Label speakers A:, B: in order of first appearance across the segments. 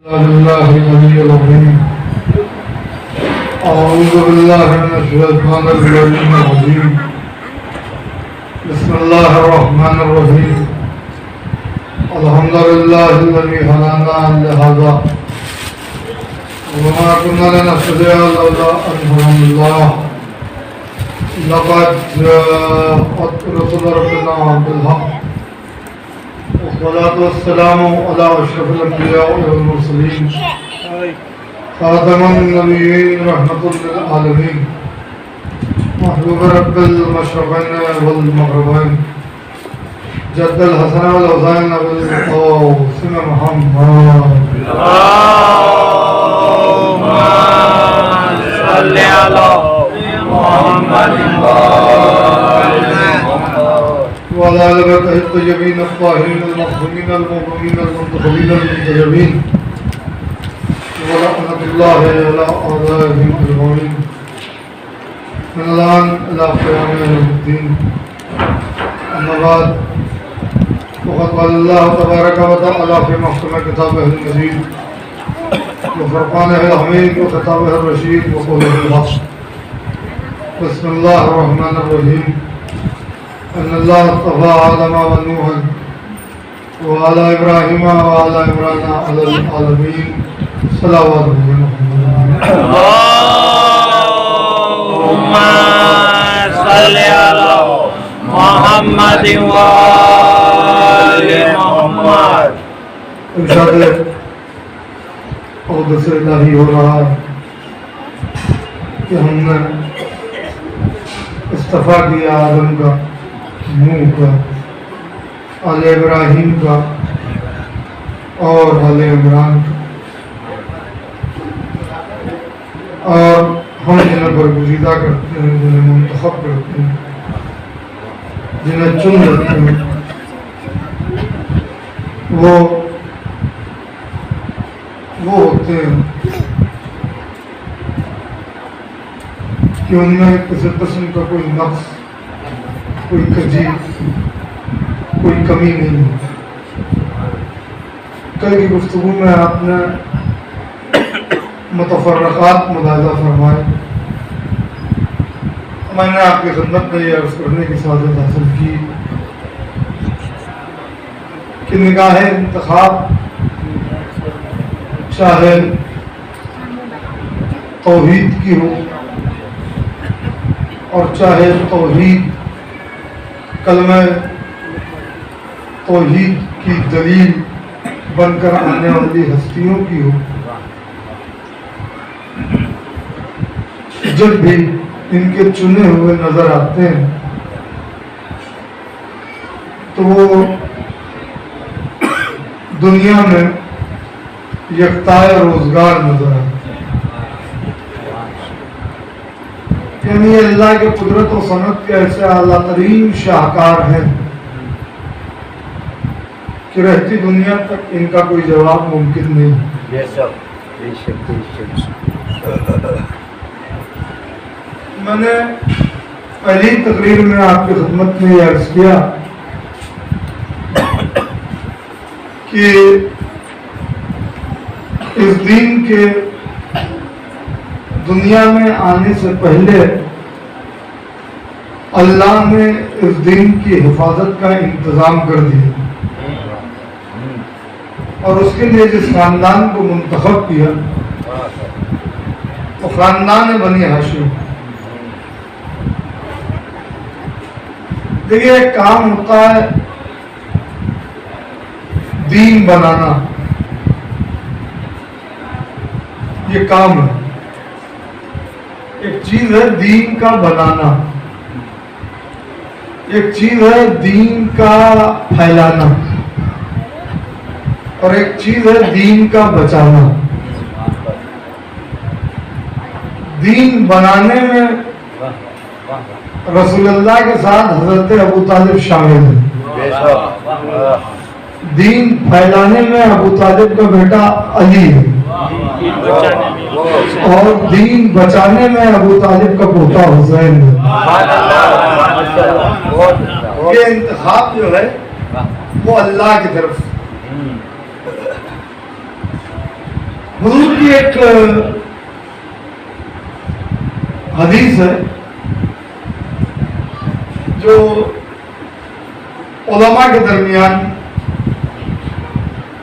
A: बिस्मिल्लाहिर्रहमानिर्रहीम। अल्हम्दुलिल्लाहिल्लज़ी हदाना लिहाज़ा वमा कुन्ना लिनह्तदिया लौला अन हदानल्लाह। लक़द जाअत रुसुलु रब्बिना बिल हक़्क़ वस्सलातु वस्सलामु अला अशरफिल अंबिया वल मुरसलीन खातमुन नबिय्यीन रहमतुल लिल आलमीन महबूब रब्बिल मशरिक़ैन वल मग़रिबैन जद्दुल हसन वल हुसैन वल क़ासिम मुहम्मद
B: अल्लाहुम्मा सल्लि अला मुहम्मदिन
A: व अला आलिहि अत्तय्यबीन अत्ताहिरीन अल-मख़दूमीन अल-मुक़ररमीन अल-मुंतख़बीन अल-मुंतजबीन व लअनतुल्लाहि अला अअदाइहिम अजमईन मिन अल-आन इला क़ियाम यौमिद्दीन। अम्मा बाद फ़क़द क़ाल अल्लाहु तबारक व तआला फ़ी महकम किताबिहिल मजीद व फ़ुरक़ानिहिल हमीद व ख़िताबिहिर रशीद व क़ौलिहिल हक़। बिस्मिल्लाहिर रहमानिर रहीम। अन्नल्लाह अस्तफ़ा आदम व नूहन व आला इब्राहीम व आला इमरान अलल आलमीन। सल्लल्लाहु अलैहि
B: अल्लाहुम्मा सल्लि अला मुहम्मदिन व आलि मुहम्मद।
A: इरशाद क़ुद्दस इलाही हो रहा है कि हमने इस्तफ़ा किया आदम का, नूह का, आले इब्राहीम का और आले इमरान का, और हम जिन्हें बरगुज़ीदा करते हैं, जिन्हें मुंतखब करते हैं, जिन्हें चुन लेते हैं, वो होते हैं कि उनमें किसी किस्म का कोई नक्स, कोई कजी, कोई कमी नहीं है। कल की गुफ्तगू में आपने मुतफ़र्रक़ात मुलाहिज़ा फरमाए। मैंने आपकी खिदमत में यह अर्ज़ करने की सादत हासिल की कि निगाह इंतखाब चाहे तौहीद की हो और चाहे तौहीद कलमे तौहीद की दलील बनकर आने वाली हस्तियों की हो, जब भी इनके चुने हुए नजर आते हैं तो वो दुनिया में यकताए रोजगार नजर आते हैं। यानी अल्लाह के कुदरत और सनत के ऐसे आला तरीन शाहकार हैं कि रहती दुनिया तक इनका कोई जवाब मुमकिन नहीं। मैंने पहली तकरीर में आपकी खिदमत में यह अर्ज किया कि इस दीन के दुनिया में आने से पहले अल्लाह ने इस दीन की हिफाजत का इंतजाम कर दिया और उसके लिए जिस खानदान को मुंतखब किया वो खानदान बनी हाशिम। देखिए, एक काम होता है दीन बनाना, ये काम है। एक चीज है दीन का बनाना, एक चीज है दीन का फैलाना और एक चीज है दीन का बचाना। दीन बनाने में रसूलुल्लाह के साथ हजरत अबू तालिब शामिल है। दीन फैलाने में अबू तालिब का बेटा अली है और दीन बचाने में अबू तालिब का पोता हुसैन है। ये इंतखाब जो है वो अल्लाह की तरफ। हुजूर की एक हदीस है जो उलमा के दरमियान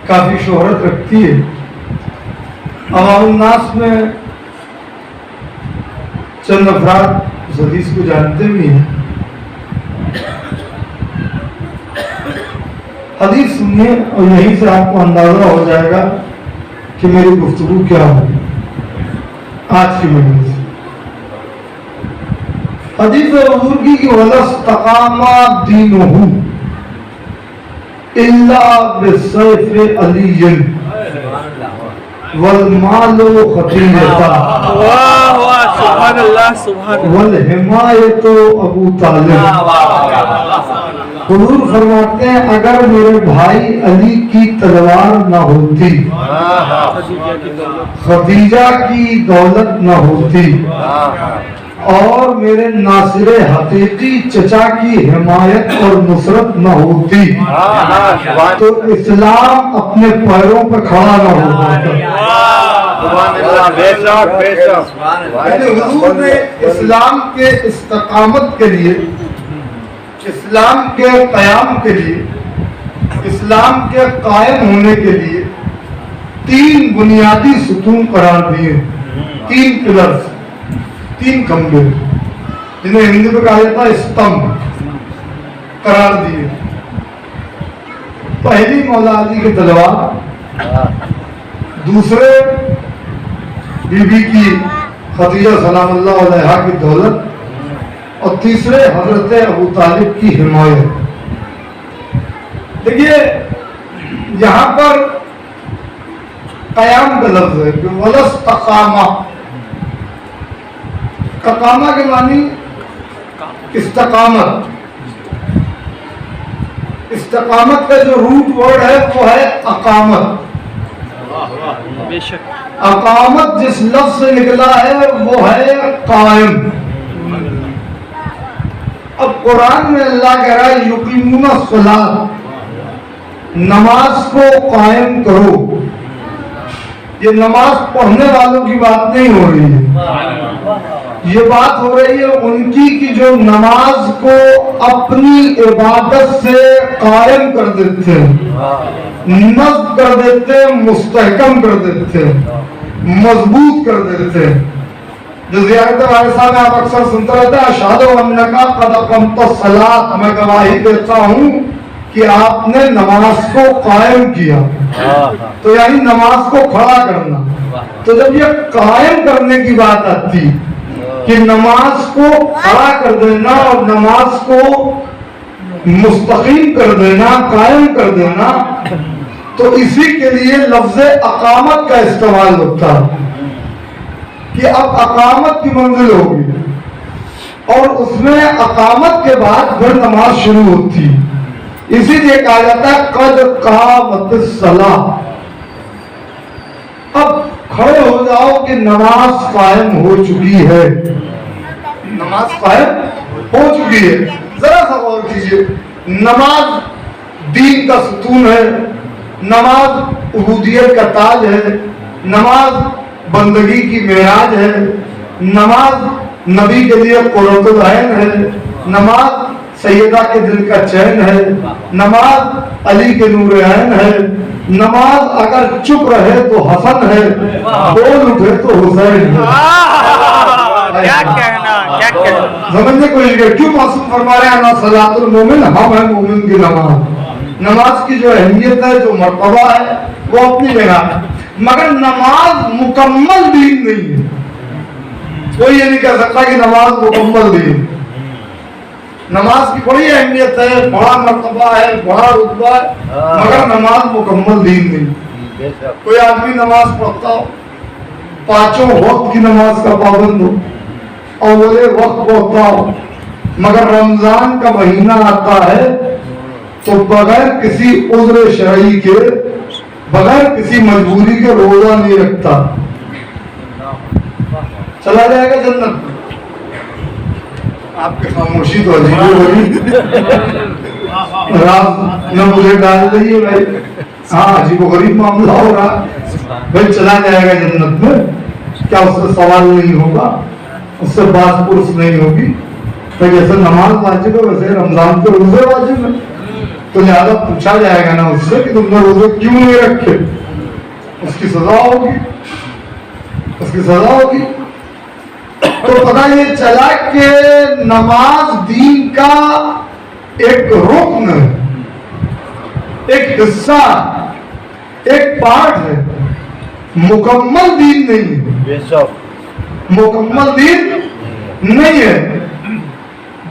A: काफी शोहरत रखती है। अवामुन्नास में चंद अफराद इस हदीस को जानते भी हैं। हदीस सुनिए और यहीं से आपको अंदाजा हो जाएगा कि मेरी गुफ्तगू क्या होगी आज की मजलिस। हदीस हुजूर की कि वलस्तकामा दीनुहु इल्ला बिसैफ अलीयन वल मालो खतीरता
B: वाह वाह सुभान अल्लाह सुभान
A: वल हिमायतो अबू तालिब। हुजूर फरमाते हैं अगर मेरे भाई अली की तलवार न होती, खदीजा की दौलत न होती और मेरे नासिरे हकीकी चचा की हिमायत और नुसरत न होती तो इस्लाम अपने पैरों पर खड़ा न हो पाता। हुजूर ने इस्लाम के इस्तकामत के लिए, इस्लाम के क़याम के लिए, इस्लाम के कायम होने के लिए 3 बुनियादी सुतून करार दिए, 3 पिलर्स, 3 खंभे जिन्हें हिंदी में कहा जाता है स्तंभ करार दिए। पहली मौला अली की तलवार, दूसरे बीबी की खदीजा सलामुल्लाह अलैहा की दौलत और तीसरे हजरत अबू तालिब की हिमायत। देखिए यहां पर कयाम का लफ्ज है कि वलस्तकामा, ककामा के मानी इस्तकामत। इस्तकामत का जो रूट वर्ड है वो है अकामत।
B: बेशक
A: अकामत जिस लफ्ज से निकला है वो है कायम। अब कुरान में अल्लाह कह रहा है युकीमुना सलात, नमाज को कायम करो। ये नमाज पढ़ने वालों की बात नहीं हो रही है, ये बात हो रही है उनकी कि जो नमाज को अपनी इबादत से कायम कर देते हैं, नस्ब कर देते हैं, मुस्तहकम कर देते हैं, मजबूत कर देते हैं। जो ज़ियारत वारिसा में आप अक्सर सुनते रहते हैं अशहदु अन्नका क़द अक़मत सलात, मैं गवाही देता हूँ कि आपने नमाज को कायम किया। तो यानी नमाज को खड़ा करना। तो जब ये कायम करने की बात आती कि नमाज को खड़ा कर देना और नमाज को मुस्तकीम कर देना, कायम कर देना, तो इसी के लिए लफ्ज अकामत का इस्तेमाल होता है कि अब अकामत की मंजिल होगी और उसमें अकामत के बाद फिर नमाज शुरू होती। इसीलिए कहा जाता है कद कामत सलाह। अब खड़े हो जाओ कि नमाज कायम हो चुकी है, नमाज कायम हो चुकी है। जरा सा गौर कीजिए, नमाज दीन का सुतून है, नमाज उबूदियत का ताज है, नमाज बंदगी की मेराज है, नमाज नबी के लिए कुर्रतुल ऐन है, नमाज सैयदा के दिल का चैन है, नमाज अली के नूर ऐन है, नमाज अगर चुप रहे तो हसन है, बोल उठे तो हुसैन है।
B: क्या कहना, क्या कहना।
A: समझने को क्यों मासूम फरमा रहे हैं ना सलातुल मोमिन, हम है मोमिन की नमाज। नमाज की जो अहमियत है, जो मर्तबा है, वो अपनी जगह है, मगर नमाज मुकम्मल दीन नहीं है। कोई ये नहीं कह सकता कि नमाज मुकम्मल दीन। नमाज की बड़ी अहमियत है, बड़ा मर्तबा है, बड़ा रुतबा है, मगर नमाज मुकम्मल दीन नहीं। कोई आदमी नमाज पढ़ता हो, 5 वक्त की नमाज का पाबंद हो और बोले वक्त पढ़ता हो, मगर रमजान का महीना आता है तो बगैर किसी उज़्र शरई के, बगैर किसी मजबूरी के रोजा नहीं रखता, चला जाएगा जन्नत। आपकी खामोशी तो अजीब हो रही, रात न मुझे डाल रही है भाई, हाँ अजीब गरीब मामला हो रहा, भाई चला जाएगा जन्नत में, क्या उससे सवाल नहीं होगा, उससे बात पुरुष नहीं होगी। तो जैसे नमाज वाजिब है वैसे रमजान के रोजे वाजिब है, तो लिहाजा पूछा जाएगा ना उससे कि तुमने रोजे क्यों नहीं रखे, उसकी सजा होगी, उसकी सजा होगी। तो पता ये चला कि नमाज दीन का एक रुकन है, एक हिस्सा, एक पार्ट है, मुकम्मल दीन नहीं है, मुकम्मल दीन नहीं है।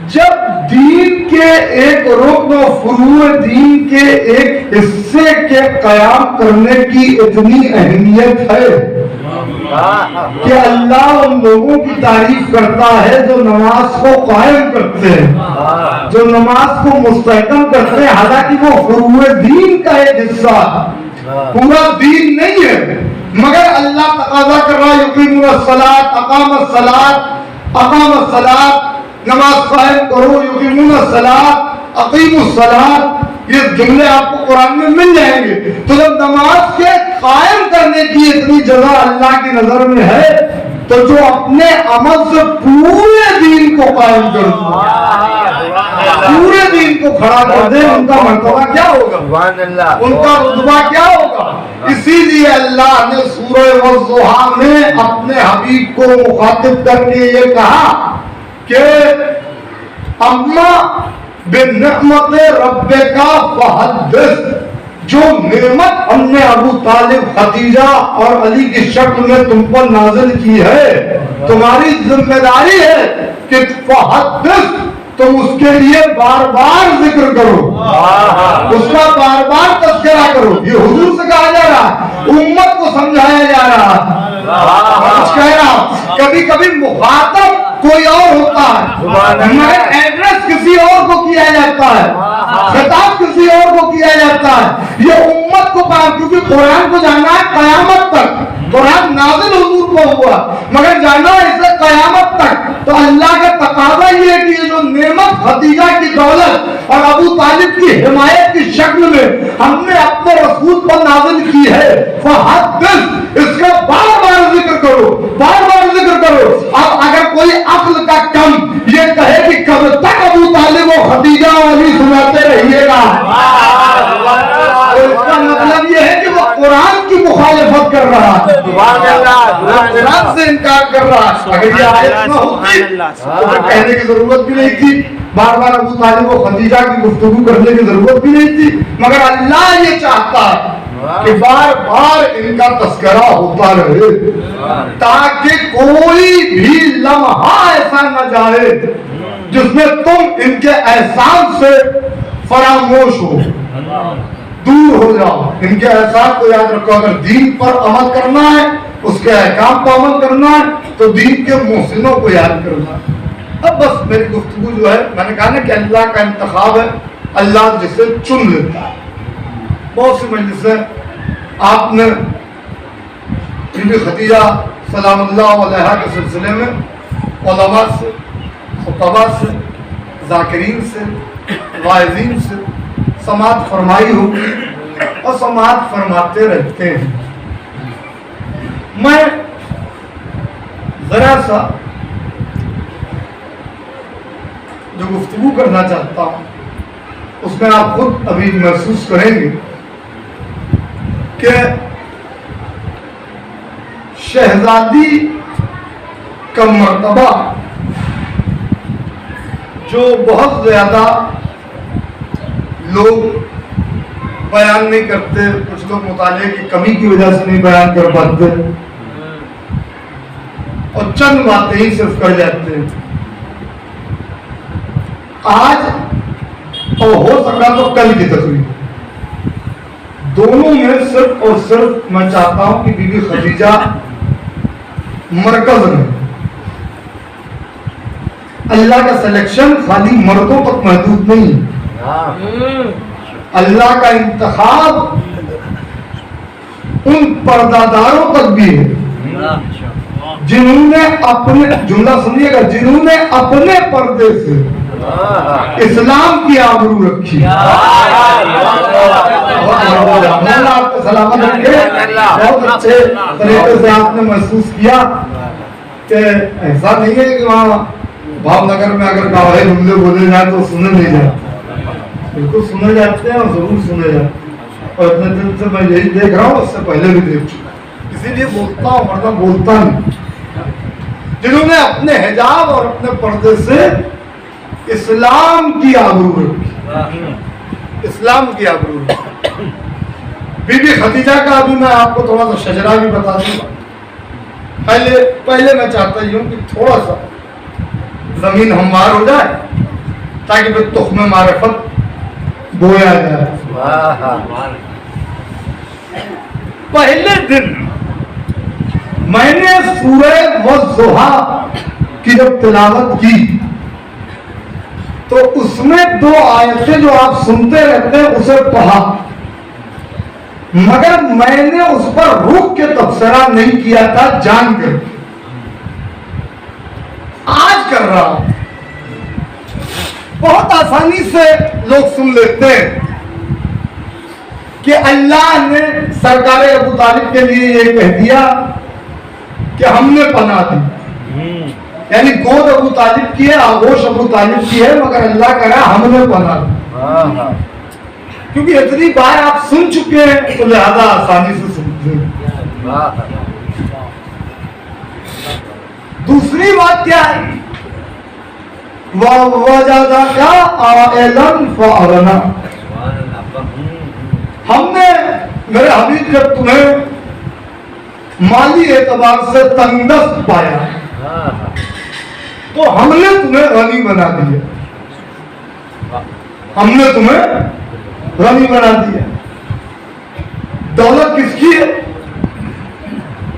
A: जब दीन के एक रुकन फुरूए दीन के एक हिस्से के कयाम करने की इतनी अहमियत है कि अल्लाह उन लोगों की तारीफ करता है जो नमाज को कायम करते हैं, जो नमाज को मुस्तहकम करते हैं, हालांकि वो फुरूए दीन का एक हिस्सा, पूरा दीन नहीं है। मगर अल्लाह तकाज़ा कर रहा है युकीमुस सलात, अकामस सलात, अकामस सलात, नमाज कायम करो, युकीमुस सलात, अकीमुस सलात, ये जुमले आपको कुरान में मिल जाएंगे। तो जब नमाज के कायम करने की इतनी जगह अल्लाह की नजर में है, तो जो अपने अमल से पूरे दीन को कायम कर दे, पूरे दीन को खड़ा कर दे, उनका मर्तबा क्या होगा, उनका रुतबा क्या होगा। इसीलिए अल्लाह ने सूरह वज़्ज़ुहा में अपने हबीब को मुखातिब करके ये कहा कि अम्मा बिन्निअमत रब्बिका फहद्दिस, जो नेमत हमने अबू तालिब, खदीजा और अली की शक्ल में तुम पर नाजिल की है, तुम्हारी जिम्मेदारी है कि फहद्दिस, तुम उसके लिए बार बार जिक्र करो, उसका बार बार तज़किरा करो। ये हुजूर से कहा जा रहा है, उम्मत को समझाया जा रहा है। कभी कभी मुखातब कोई और होता है, मगर एड्रेस किसी और को किया जाता है, खिताब किसी और को किया जाता है। ये उम्मत को क्योंकि कुरान को जानना है कयामत तक, कुरान नाज़िल हुजूर को हुआ, मगर जानना है इसे कयामत तक। तो अल्लाह का तकाज़ा ये है कि ये जो नेमत खदीजा की दौलत और अबू तालिब की हिमायत की शक्ल में हमने अपने रसूल पर नाज़िल की है, फहद्दिस, इसका बार बार जिक्र करो, बार बार जिक्र करो। अब अगर कोई अक्ल का कम ये कहे कि कब तक अबू तालिब और खदीजा वाली सुनाते रहिएगा, तो इसका मतलब ये है कि वो कुरान की मुखालिफत कर रहा है, कुरान से इनकार कर रहा है। अगर ये आयत न होती तो कहने की जरूरत भी नहीं थी, बार बार अबू तालिब और खदीजा की गुफ्तगू करने की जरूरत भी नहीं थी। मगर अल्लाह ये चाहता है कि बार बार इनका तस्करा होता रहे, ताकि कोई भी लम्हा ऐसा न जाए जिसमें तुम इनके एहसान से फरामोश हो, दूर हो जाओ। इनके एहसान को याद रखो। अगर दीन पर अमल करना है, उसके अहकाम पर अमल करना है, तो दीन के मोहसिनों को याद करना है। अब बस मेरी गुफ्तगू जो है, मैंने कहा ना कि अल्लाह का इंतखाब है, अल्लाह जिसे चुन लेता है। बहुत सी मजलिसें आपने बीबी खदीजा सलामुल्लाह अलैहा के सिलसिले में उलमा से, खुतबा से, जाकिरीन से, वाइज़ीन से समाअत फरमाई होगी और समाअत फरमाते रहते हैं। मैं जरा सा जो गुफ्तगू करना चाहता हूँ उसमें आप खुद अभी महसूस करेंगे कि शहजादी का मर्तबा जो बहुत ज्यादा लोग बयान नहीं करते, कुछ लोग मुताले की कमी की वजह से नहीं बयान कर पाते और चंद बातें ही सिर्फ कर जाते हैं। आज और हो सका तो कल की तकरीर, दोनों में सिर्फ और सिर्फ मैं चाहता हूं कि बीबी खदीजा मरकज में। अल्लाह का सिलेक्शन खाली मर्दों तक महदूद नहीं है, अल्लाह का इंतखाब उन पर्दादारों तक भी है जिन्होंने अपने, जुमला सुनिएगा, जिन्होंने अपने पर्दे से इस्लाम की आबरू रखी। अल्लाह आपको सलामत रखे। बहुत अच्छे तरीके से आपने महसूस किया कि ऐसा नहीं है कि वहाँ भावनगर में अगर गवाही जुमले बोले जाए तो सुने नहीं जाते, बिल्कुल सुने जाते हैं और जरूर सुने जाते हैं। और इतने दिन से मैं यही देख रहा हूँ, उससे पहले भी देख चुका, इसीलिए बोलता हूँ, वरना बोलता नहीं। जिन्होंने अपने हिजाब और अपने पर्दे से इस्लाम की आबरू रखी, इस्लाम की आबरू रखी। बीबी खदीजा का अभी मैं आपको थोड़ा सा शजरा भी बता दूंगा। पहले मैं चाहता ही हूँ कि थोड़ा सा जमीन हमवार हो जाए ताकि फिर तुख्म मारिफत बोया जाए। पहले दिन मैंने सूरह वज़्ज़ुहा की जब तिलावत की तो उसमें 2 आयतें जो आप सुनते रहते हैं उसे पढ़ा, मगर मैंने उस पर रुक के तबसरा नहीं किया था, जानकर आज कर रहा हूं। बहुत आसानी से लोग सुन लेते हैं कि अल्लाह ने सरकार अबू तालिब के लिए ये कह दिया कि हमने पनाह दी, यानी गोद अबू तालिब की है, आगोश अबू तालिब की है, मगर अल्लाह कह रहा हमने पनाह दी। क्योंकि इतनी बार आप सुन चुके हैं तो लिहाजा आसानी से सुनते हैं। दूसरी बात क्या है, वजदका आइलन फअगना, हमने मेरे हबीब जब तुम्हें माली एतबार से तंगदस्त पाया तो हमने तुम्हें गनी बना दिया, हमने तुम्हें गनी बना दिया। दौलत किसकी है?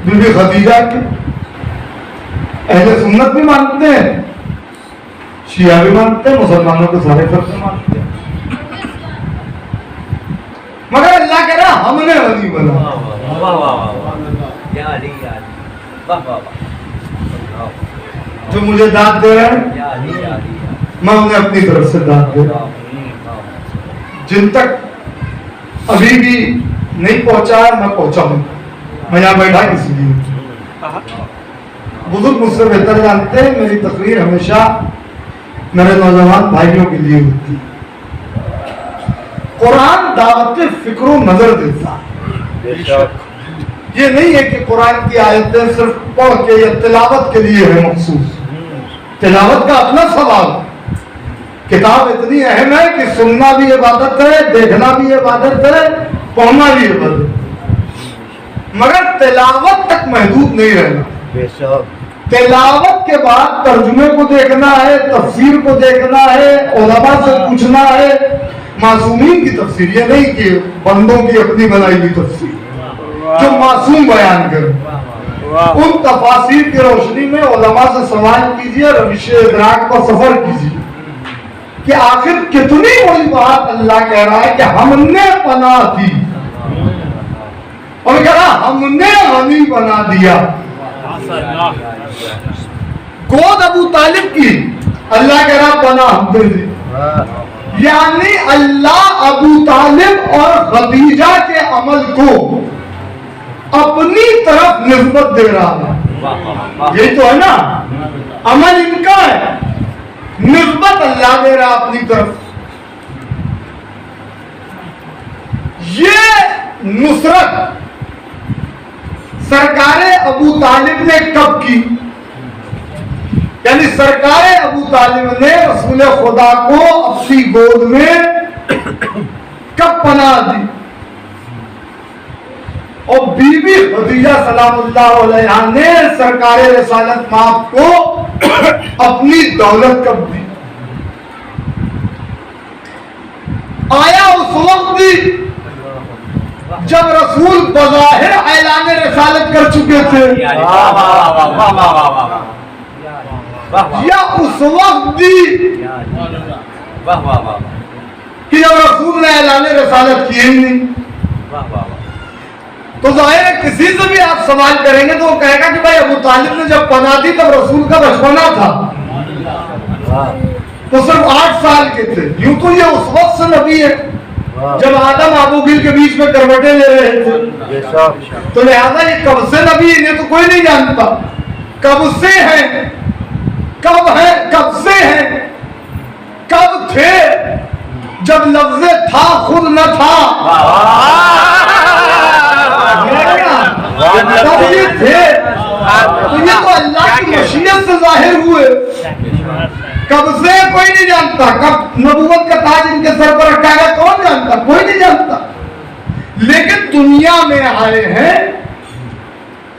A: बीबी खदीजा की। अहले सुन्नत भी मानते हैं, शिया भी मानते हैं, मुसलमानों के सारे फर्क मानते हैं, मगर अल्लाह कह रहा हमने गनी बना। जो मुझे दाद दे रहे हैं मैं उन्हें अपनी तरफ से दाद दे रहा हूं। जिन तक अभी भी नहीं पहुंचा है मैं पहुंचाऊंगा। मैं यहाँ बैठा इसलिए, बुजुर्ग मुझसे बेहतर जानते हैं, मेरी तकरीर हमेशा मेरे नौजवान भाइयों के लिए होती है। कुरान दावत फिक्र नजर देता है। ये नहीं है कि कुरान की आयतें सिर्फ पढ़ के या तिलावत के लिए है मखसूस। तिलावत का अपना सवाल, किताब इतनी अहम है कि सुनना भी इबादत है, देखना भी इबादत है, पढ़ना भी इबादत है, मगर तिलावत तक महदूद नहीं रहना। तिलावत के बाद तर्जुमे को देखना है, तफसीर को देखना है, उलमा से पूछना है, मासूमीन की तफसीर, ये नहीं कि बंदों की अपनी बनाई हुई तफसीर जो मासूम बयान करे। उन तफासीर की रोशनी में उलमा से सवाल कीजिए, रविश इदराक पर सफर कीजिए कि आखिर कितनी बड़ी बात अल्लाह कह रहा है कि हमने पनाह दी, और कह रहा हमने गनी बना दिया। गोद अबू तालिब की अल्लाह कह रहा पनाह हमने दी, यानी अल्लाह अबू तालिब और खदीजा के अमल को अपनी तरफ निस्बत दे रहा है। यही तो है ना, अमल इनका है, निस्बत अल्लाह दे रहा अपनी तरफ। ये नुसरत सरकारे अबू तालिब ने कब की? यानी सरकारे अबू तालिब ने रसूल खुदा को अपनी गोद में कब पनाह दी? और बीबी खदीजा सलामुल्लाह अलैहा ने सरकारे रिसालत माप को अपनी दौलत कब दी? आया उस वक्त दी जब रसूल बज़ाहिर ऐलान रिसालत कर चुके थे, या उस वक्त दी कि जब रसूल ने ऐलान रिसालत किए ही नहीं? तो जाहिर है किसी से भी आप सवाल करेंगे तो वो कहेगा कि भाई अबू तालिब ने जब पनाह दी तब रसूल का बचपना था। तो सिर्फ 8 साल के थे। यूं तो ये उस वक्त से नबी है जब आदम अबू गिल के बीच में करवटें ले रहे थे, तो लिहाजा ये कब से नबी है इन्हें तो कोई नहीं जानता। कब से है, कब है, कब से है, कब थे, जब लफ्ज़े था खुद न था, तब ये थे। तो ये तो अल्लाह की मशीयत से जाहिर हुए। कब से कोई नहीं जानता, कब नबूवत का ताज इनके सर पर रखा गया कौन जानता, कोई नहीं जानता। लेकिन दुनिया में आए हैं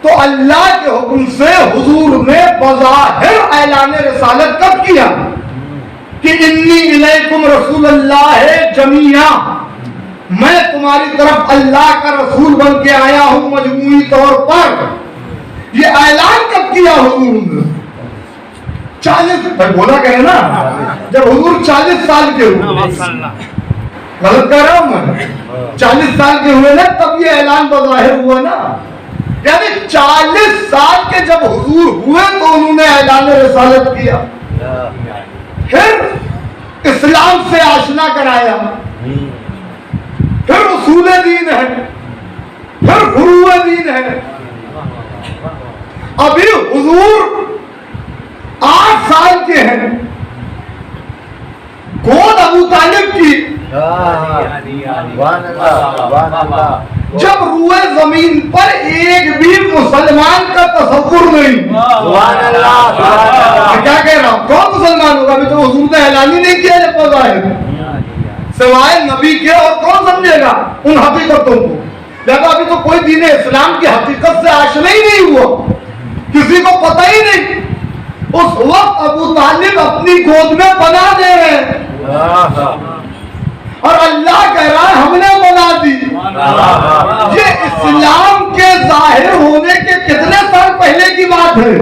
A: तो अल्लाह के हुक्म से हुजूर ने बज़ाहिर ऐलान रिसालत कब किया कि इन्नी इलैकुम रसूलुल्लाह जमीआ, मैं तुम्हारी तरफ अल्लाह का रसूल बन के आया हूं मजमूई तौर पर। ये ऐलान कब किया हुजूर ने? 40 बोला कह रहे ना, जब हुजूर 40 साल के हुए, गलत कह रहा हूं मैं, 40 साल के हुए ना तब ये ऐलान बज़ाहिर हुआ ना। यानी 40 साल के जब हुजूर हुए तो उन्होंने ऐलान रिसालत किया, फिर इस्लाम से आशना कराया, फिर उसूल दीन है, फिर फुरूअ दीन है। अभी हुजूर 8 साल के हैं, गोद अबू तालिब की जब रूए जमीन पर एक भी मुसलमान का तसव्वुर नहीं। क्या कह रहा हूं, कौन मुसलमान होगा? अभी तो हुजूर ने ऐलान ही नहीं किया जब बज़ाहिर, सिवाय नबी के और कौन समझेगा उन हकीकतों को। देखो अभी तो कोई दीन इस्लाम की हकीकत से आशना ही नहीं हुआ, किसी को पता ही नहीं। उस वक्त अबू तालिब अपनी गोद में बना दे रहे हैं और अल्लाह कह रहा है हमने बना दी। ये इस्लाम के जाहिर होने के कितने साल पहले की बात है।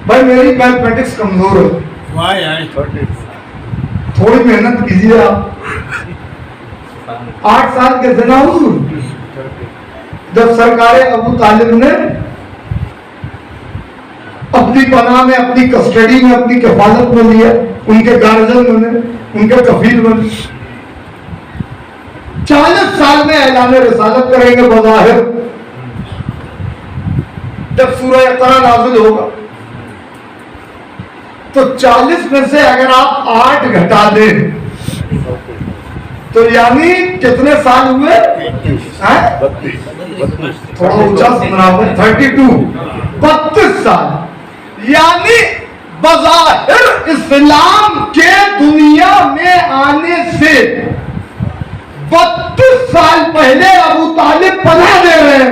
A: भाई मेरी मैथमेटिक्स कमजोर है, थोड़ी मेहनत कीजिए आप। 8 साल के थे ना हुजूर जब सरकारे अबू तालिब ने अपनी पनाह में, अपनी कस्टडी में, अपनी किफालत में लिया, उनके गार्जियन बने, उनके कफील बने। 40 साल में ऐलान रिसालत करेंगे बज़ाहिर। जब सूरह इक़रा नाज़िल होगा तो 40 में से अगर आप 8 घटा दें तो यानी कितने साल हुए? 32, थोड़ा ऊंचा सुना, 32 साल। यानी बज़ाहिर इस्लाम के दुनिया में आने से 32 साल पहले अबू तालिब पनाह दे रहे हैं।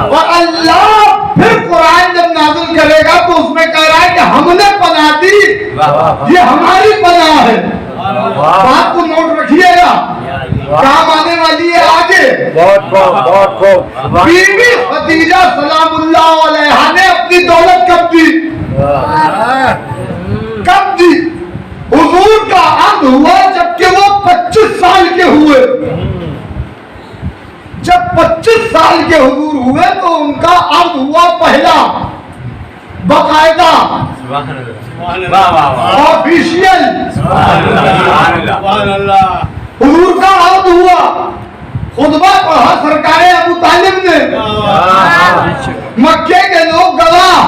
A: और अल्लाह फिर कुरान जब नाज़िल करेगा तो उसमें कह रहा है कि हमने पनाह दी, ये हमारी पनाह है। बात को नोट रखिएगा, काम आने वाली है आगे। बीबी खदीजा सलामुल्लाह अलैहा ने अपनी दौलत कब दी? कब दी? हुजूर का अहद हुआ जबकि वो 25 साल के हुए। जब 25 साल के हुजूर हुए तो उनका अहद हुआ पहला बाकायदा ऑफिशियल। हुजूर का अहद हुआ, खुतबा पढ़ा सरकारे अबू तालिब ने, मक्के के लोग गवाह।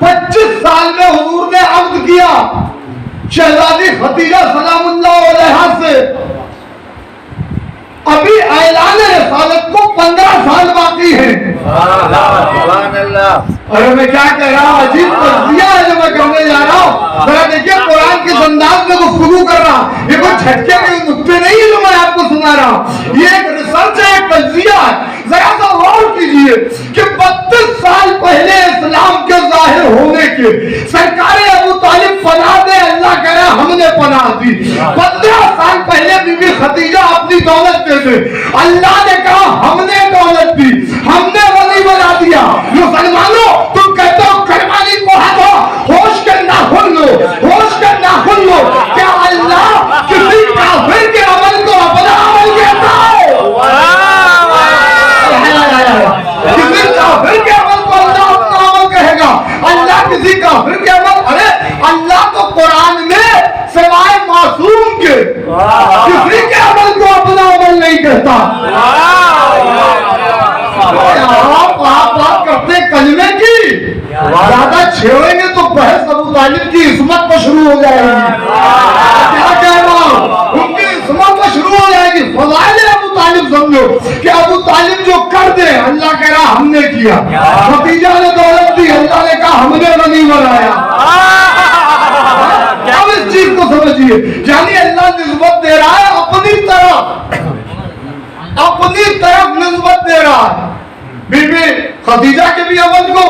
A: 25 साल में हुजूर ने अहद किया शहजादी खदीजा सलामुल्लाह अलैहा से। अभी ऐलान रिसालत को 15 साल बाकी है। अरे मैं क्या कह रहा हूँ, अजीब तज़किया है जो मैं करने जा रहा हूँ। जरा देखिए कुरान के अंदाज में गुफ्तगू कर रहा हूँ, ये कोई झटके के नुक्ते नहीं है जो मैं आपको सुना रहा हूँ, ये एक रिसर्च है, एक तज़किया है। जरा सा गौर कीजिए कि 32 साल पहले इस्लाम के जाहिर होने के सरकारे अबू तालिब पनाह दे, अल्लाह कह रहा हमने पनाह दी। 15 साल पहले बीबी खदीजा अपनी दौलत दे दे, अल्लाह ने कहा हमने दौलत दी, हमने वली बना दिया। मुसलमानों तुम कहते हो कलमा नहीं पढ़ा तो होश कर नाखुन लो, होश कर नाखुन लो। क्या अल्लाह किसी काफिर के अमल को अपना अमल कहता है? किसी काफिर के कि अबू तालिब जो कर दे, अल्लाह कह रहा हमने किया। खदीजा ने दौलत दी, अल्लाह ने कहा हमने गनी बनाया। अब इस चीज को समझिए, यानी अल्लाह निस्बत दे रहा है अपनी तरफ निस्बत दे रहा है। बीबी खदीजा के भी अमल को,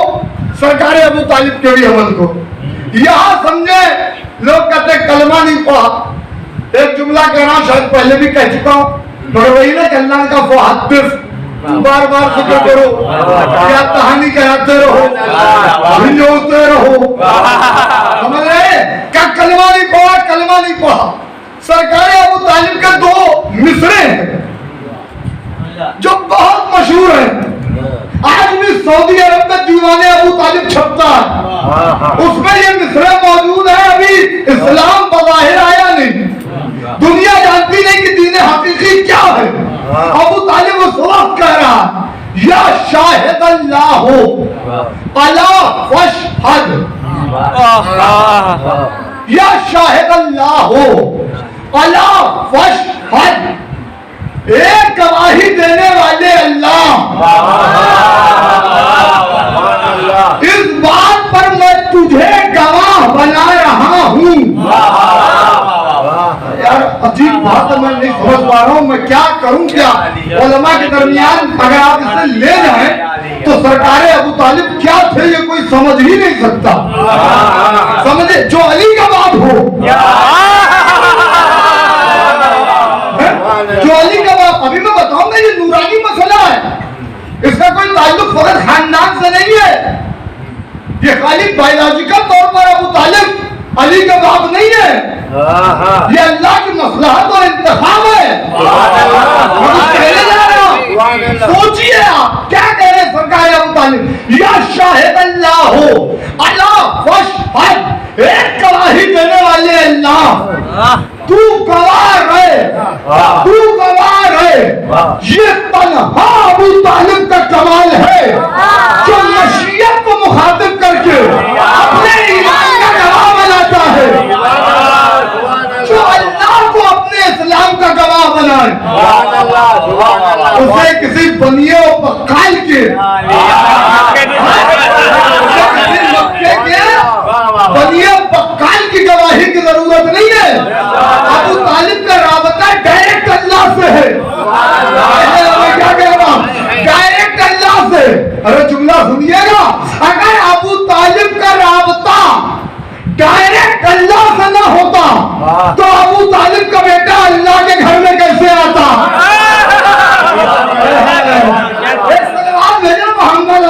A: सरकार अबू तालिब के भी अमल को। यहां समझे लोग कहते कलमा नहीं पढ़ा। एक जुमला कहना शायद पहले भी कह चुका हूं, मगर वही ना अल्लाह का मुहद्दिस, बार बार जिक्र करो, क्या कहानी कहते रहो, भिजोते रहो, समझ रहे? क्या कलमा नहीं पढ़ा। सरकार अबू तालिब के दो मिसरे हैं जो बहुत मशहूर हैं। आज भी सऊदी अरब में दीवाने अबू तालिब छपता है, उसमें ये मिसरे मौजूद है। अभी इस्लाम बज़ाहिर आया नहीं, दुनिया जानती नहीं कि दीन हकीकी क्या है। अबू तालिब उस वक्त कह रहा है, या शाहिद अल्लाह हो अला फशहद, या शाहिद अल्लाह हो अला फशहद, एक गवाही देने वाले अल्लाह, इस बात पर मैं तुझे गवाह बना रहा हूं। यार अजीब बात है, मैं नहीं समझ पा रहा हूं, मैं क्या करूं क्या? उलमा के दरमियान अगर आप इसे ले जाएं तो सरकार अबू तालिब क्या थे ये कोई समझ ही नहीं सकता। समझे, जो अली का बाप हो, जो अली का बाप, अभी मैं बताऊंगा ये नूरानी मसला है, इसका कोई ताल्लुक फकत खानदान से नहीं है। ये खाली बायोलॉजिकल तौर पर अबू तालिब अली का बाप नहीं है, ये अल्लाह की मसलहत और इंतखाब है। सोचिए आप क्या कह रहे हैं सरकार अबू तालिब, या शाहिद अल्लाह हो अला फशहद, एक गवाही देने वाले अल्लाह, तू गवाह है। ये तन्हा अबू तालिब का कमाल है जो मशीयत को मुखातिब करके अपने ईमान का गवाह बनाता है, जो अल्लाह को अपने इस्लाम का गवाह बनाए। उसे किसी बनिए और बक्काल के बनिए बक्काल की गवाही की जरूरत नहीं है। अबू तालिब का राबता डायरेक्ट अल्लाह से है। क्या कह रहा हूं, डायरेक्ट अल्लाह से। अरे जुमला सुनिएगा, अगर अबू तालिब का राबता डायरेक्ट अल्लाह से ना होता तो अबू तालिब का बेटा अल्लाह के घर में कैसे आता? भेजा मोहम्मद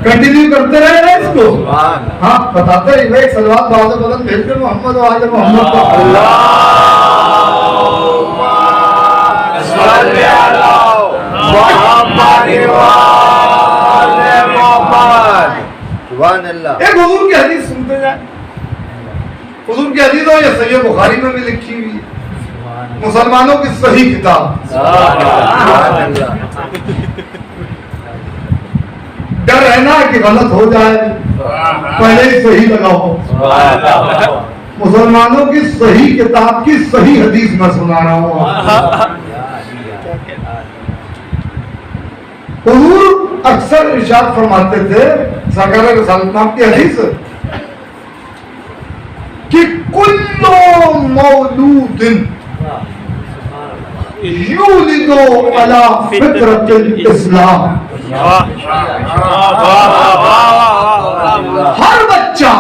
A: कंटिन्यू करते रहे ना इसको। हाँ बताते रहिए, एक सलवात बाद बदन भेजकर मोहम्मद वाले मोहम्मद को एक हुजूर की हदीस सुनते जाए। हुजूर की हदीस हो या सही बुखारी में भी लिखी हुई है, मुसलमानों की सही किताब। डर है ना कि गलत हो जाए, पहले ही सही लगाओ। मुसलमानों की सही किताब की सही हदीस मैं सुना रहा हूँ। हुजूर अक्सर इरशाद फरमाते थे, सरकार रिसालत नाम की हदीस, कि कुल्लु मौलूदिन यूलिदु अला फित्रतिल इस्लाम, हर बच्चा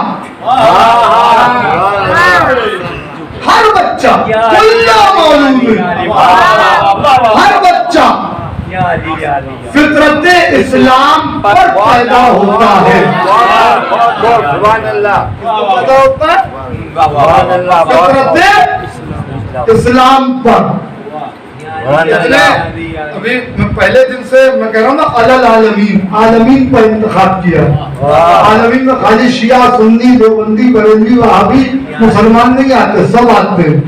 A: कुल्लु मौलूदिन, हर बच्चा फितरत इस्लाम पर पैदा होता है। फितरत इस्लाम पर। अभी मैं पहले दिन से मैं कह रहा हूँ ना, अलल आलमीन, आलमीन पर इंतखाब किया। आलमीन में खाली शिया, सुन्नी, देवबंदी, बरेलवी, वहाबी मुसलमान नहीं आते, सब आते हैं।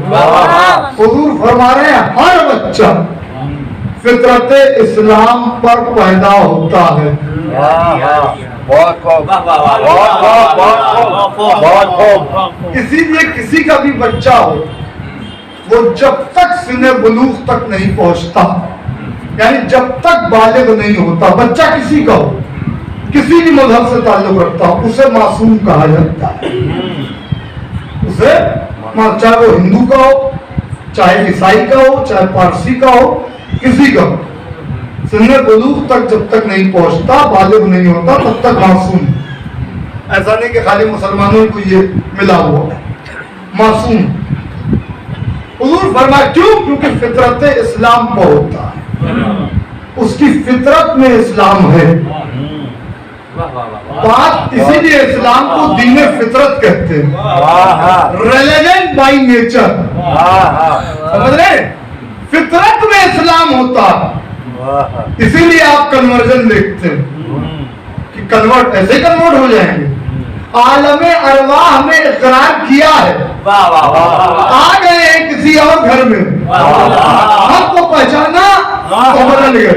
A: हुजूर फरमा रहे हैं हर बच्चा फितरत इस्लाम पर पैदा होता है।
C: बहुत खूब, बहुत खूब।
A: इसीलिए किसी का भी बच्चा हो, वो जब तक सिने बुलूग तक नहीं पहुंचता, यानी जब तक बालिग नहीं होता, बच्चा किसी का हो, किसी भी मजहब से ताल्लुक रखता हो, उसे मासूम कहा जाता है। उसे चाहे वो हिंदू का हो, चाहे ईसाई का हो, चाहे पारसी का हो, किसी का हो, सिने बुलूग तक जब तक नहीं पहुंचता, बालिग नहीं होता, तब तक मासूम। ऐसा नहीं कि खाली मुसलमानों को ये मिला हुआ मासूम। हुजूर फरमाया क्यों? क्योंकि फितरत इस्लाम पर होता है, उसकी फितरत में इस्लाम है। बात इसीलिए इस्लाम को दीन फितरत कहते हैं, रिलीजन बाय नेचर। समझ रहे? फितरत में इस्लाम होता है। इसीलिए आप कन्वर्जन देखते हैं कि कन्वर्ट ऐसे कन्वर्ट हो जाएंगे। आलमे अरवाह में इकरार किया है, आ गए हैं किसी और घर में, हमको पहचाना तो बदल गए।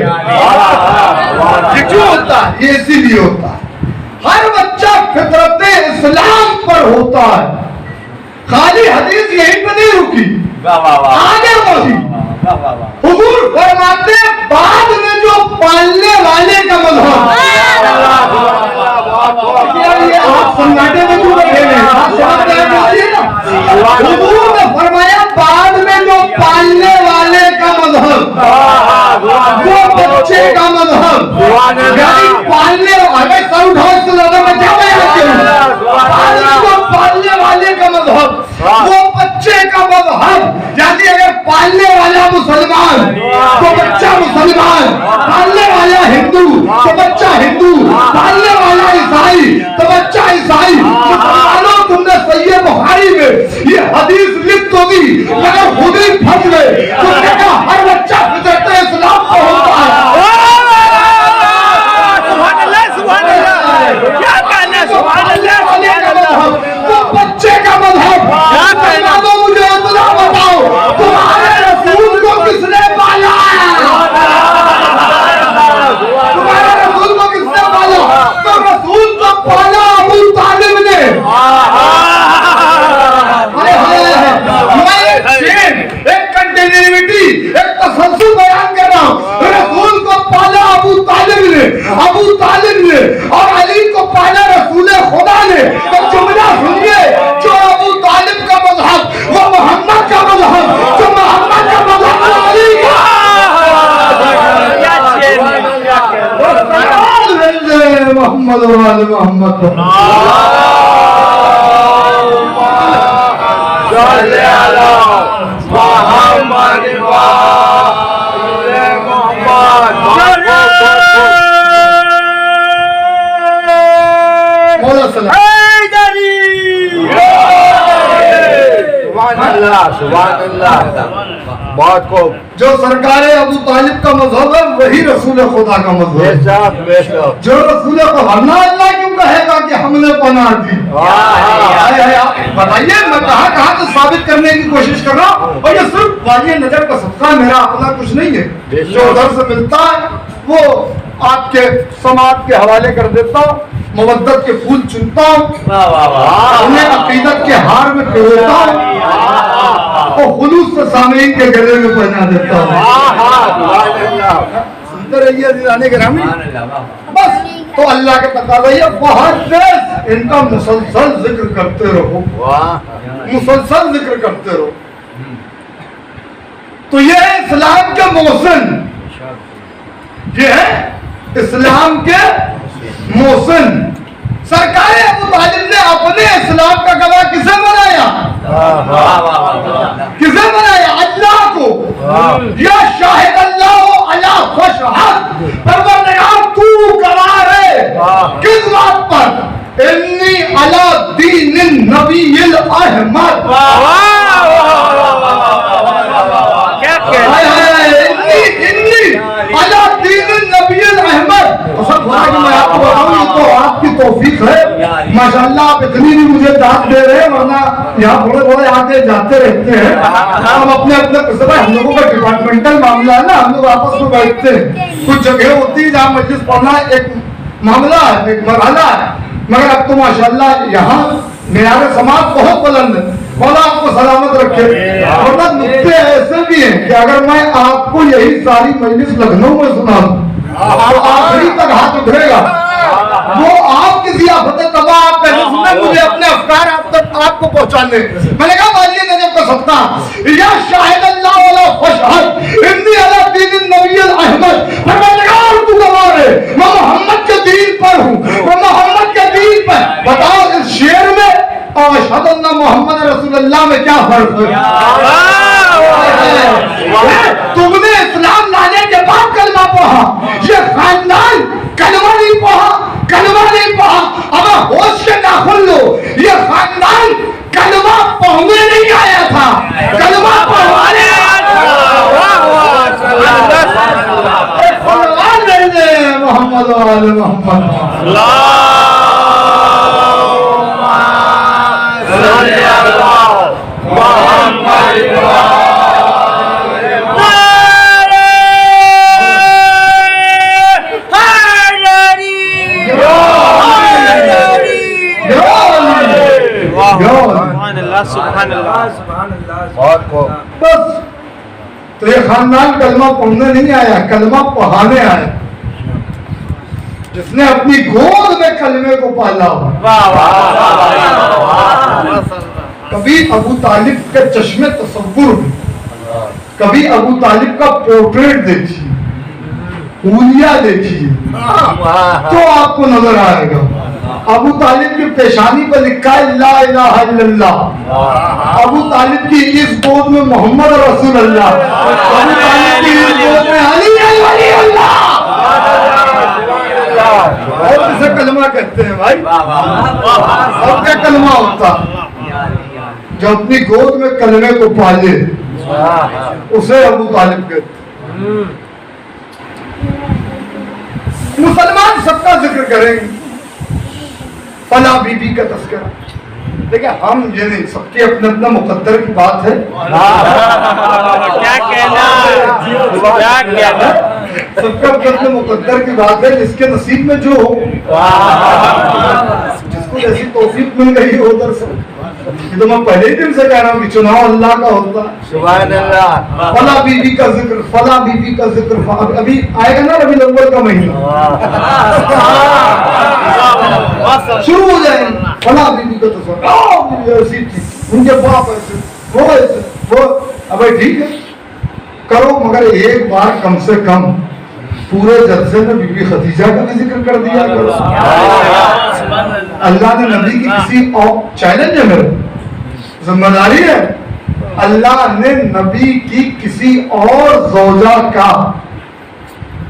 A: ये क्यों होता है? ये इसीलिए होता है। हर बच्चा फितरत इस्लाम पर होता है। खाली हदीस यहीं पर नहीं रुकी, आगे बढ़ी। हुजूर फरमाते बाद में जो पालने वाले का मजहब, ये आप सन्नाटे में क्यों बैठे हैं? हुजूर ने फरमाया बाद में जो पालने वाले का मजहब, वो बच्चे का मजहब, यानी पालने वाले सर उठाओ से ज्यादा मैं क्या बाद में जो पालने वाले का मजहब, वो बच्चे का मजहब। यानी अगर पालने वाला मुसलमान तो बच्चा मुसलमान, पालने वाला हिंदू तो बच्चा हिंदू, पालने वाला ईसाई तो बच्चा ईसाई। मुसलमानों तुमने सही बुखारी में ये हदीस लिख तो दी, मगर खुद ही फंस गए। तुमने कहा हर बच्चा फितरत इस्लाम का होता है।
B: क्या कहना? सुभान अल्लाह,
A: वो बच्चे का मजहब। मुझे इतना बताओ, तुम्हारे रसूल को किसने पाला? तुम्हारे रसूल को किसने पाला? तो रसूल को पाला अबू तालिब ने। एक कंटिन्यूटी, एक तसल्सल बयान कर रहा हूँ। रसूल को पाला अबू तालिब ने, अबू तालिब ने, और अली को पाला रसूल खुदा ने। तो जुमला सुनिए, जो अबू तालिब का मजहब वो मोहम्मद का मजहब, जो मोहम्मद का मजहब अली का। मोहम्मद वाले मोहम्मद
C: बहुत खूब।
A: जो सरकार अबू तालिब का मजहब है वही रसूल खुदा का मजहब है। जो रसूल को वरना अल्लाह क्यों कहेगा कि हमने पनाह दी? बताइए, मैं कहाँ से साबित करने की कोशिश कर रहा हूँ। और ये सिर्फ वाली नजर का सदका, मेरा अपना कुछ नहीं है। जो उधर से मिलता है वो आपके समाज के हवाले कर देता हूँ, मवद्दत के फूल चुनता हूँ, उन्हें अकीदत के हार में पिरोता हूँ और खुलूस से सामीन के गले में पहना देता हूँ। सुनते रहिए दिलाने के रामी। बस तो अल्लाह के तकाज़ा ये बहुत देर इनका मुसलसल जिक्र करते रहो, मुसलसल जिक्र करते रहो। तो ये है इस्लाम के मोहसिन, ये है इस्लाम के मोहसिन। सरकार अबू तालिब ने अपने इस्लाम का गवाह किसे बनाया? किसे बनाया? अल्लाह को। या शाहिद अल्लाह अला फशहद, परवरदिगार तू गवाह है। किस बात पर? इन्नी अला दीनिन नबील अहमद। क्या कहना है? इन्नी अला दीनिन नबील अहमद। सब कि मैं आपको बताऊं, ये तो आपकी तौफीक है माशाल्लाह। आप इतनी भी मुझे दाद दे रहे हैं, वरना यहाँ थोड़े थोड़े आके जाते रहते हैं। हम अपने अपने हम लोगों का डिपार्टमेंटल मामला है ना, हम लोग आपस में बैठते हैं। कुछ जगह होती है जहाँ मजलिस पढ़ना एक मामला है, एक मरहला है, मगर अब तो माशाल्लाह यहाँ मेरे समाज बहुत बुलंद है। मौला आपको सलामत रखे। मतलब नुक्ते ऐसे भी हैं कि अगर मैं आपको यही सारी मजलिस लखनऊ में सुना दूं तो आखिरी तक हाथ उठेगा। वो आप किसी आफत तबाह आप पहले सुने, मुझे अपने अफकार आप तक आपको पहुंचाने। मैंने कहा वालिय नजब का सत्ता या शाहिद अल्लाह वाला फशहद इन्नी अला दीन नबी अहमद। परवरदिगार तू गवाह है, मैं मोहम्मद के दीन पर हूँ, मैं मोहम्मद के दीन पर। बताओ इस शेर में और अशहदु अन्ना मोहम्मद रसूलुल्लाह में क्या फर्क है? तुमने इस्लाम लाने के बाद कलमा पढ़ा, ये खानदान कलमा नहीं पढ़ा, कलमा नहीं पढ़ा। अब होश के नाखुन लो, ये खानदान कलमा पढ़ने नहीं आया था, कलमा पढ़वाने आया था। मोहम्मद वाले मोहम्मद
C: बहुत खूब।
A: बस तो ये खानदान कलमा पढ़ने नहीं आया, कलमा पढ़ाने आया। जिसने अपनी गोद में कलमे को पाला, कभी अबू तालिब के चश्मे तसव्वुर में, कभी अबू तालिब का पोर्ट्रेट देखिए, उलिया देखिए तो आपको नजर आएगा। अबू तालिब की पेशानी पर लिखा है ला इलाहा इल्लल्लाह। अबू तालिब की इस गोद में मोहम्मद रसूलुल्लाह। अबू तालिब की इस गोद में अली वली अल्लाह। और इसे कलमा कहते हैं भाई। और क्या कलमा होता? जो अपनी गोद में कलमे को पाले उसे अबू तालिब कहते। मुसलमान सबका जिक्र करेंगे, फला बीबी का तस्करा। देखिए हम ये नहीं, सबके अपने अपना मुकद्दर की बात है।
B: क्या कहना, क्या कहना,
A: सबका अपने अपने मुकद्दर की बात है। जिसके नसीब में जो हो, जिसको जैसी तौफीक मिल गई हो उधर से। ये तो मैं पहले ही दिन से कह रहा हूँ कि चुनाव अल्लाह का होता है।
C: सुभान अल्लाह।
A: फला बीबी का जिक्र, फला बीबी का जिक्र। अभी आएगा ना रबी अव्वल का महीना, शुरू हो जाएगा। फला बीबी का तस्वीर ऐसी थी, उनके बाप ऐसे, वो ऐसे, वो। अब ठीक है करो, मगर एक बार कम से कम पूरे जलसे में बीबी खदीजा का भी जिक्र कर दिया करो। अल्लाह ने नबी की किसी और, चैलेंज है मेरा, जिम्मेदारी है, अल्लाह ने नबी की किसी और जौजा का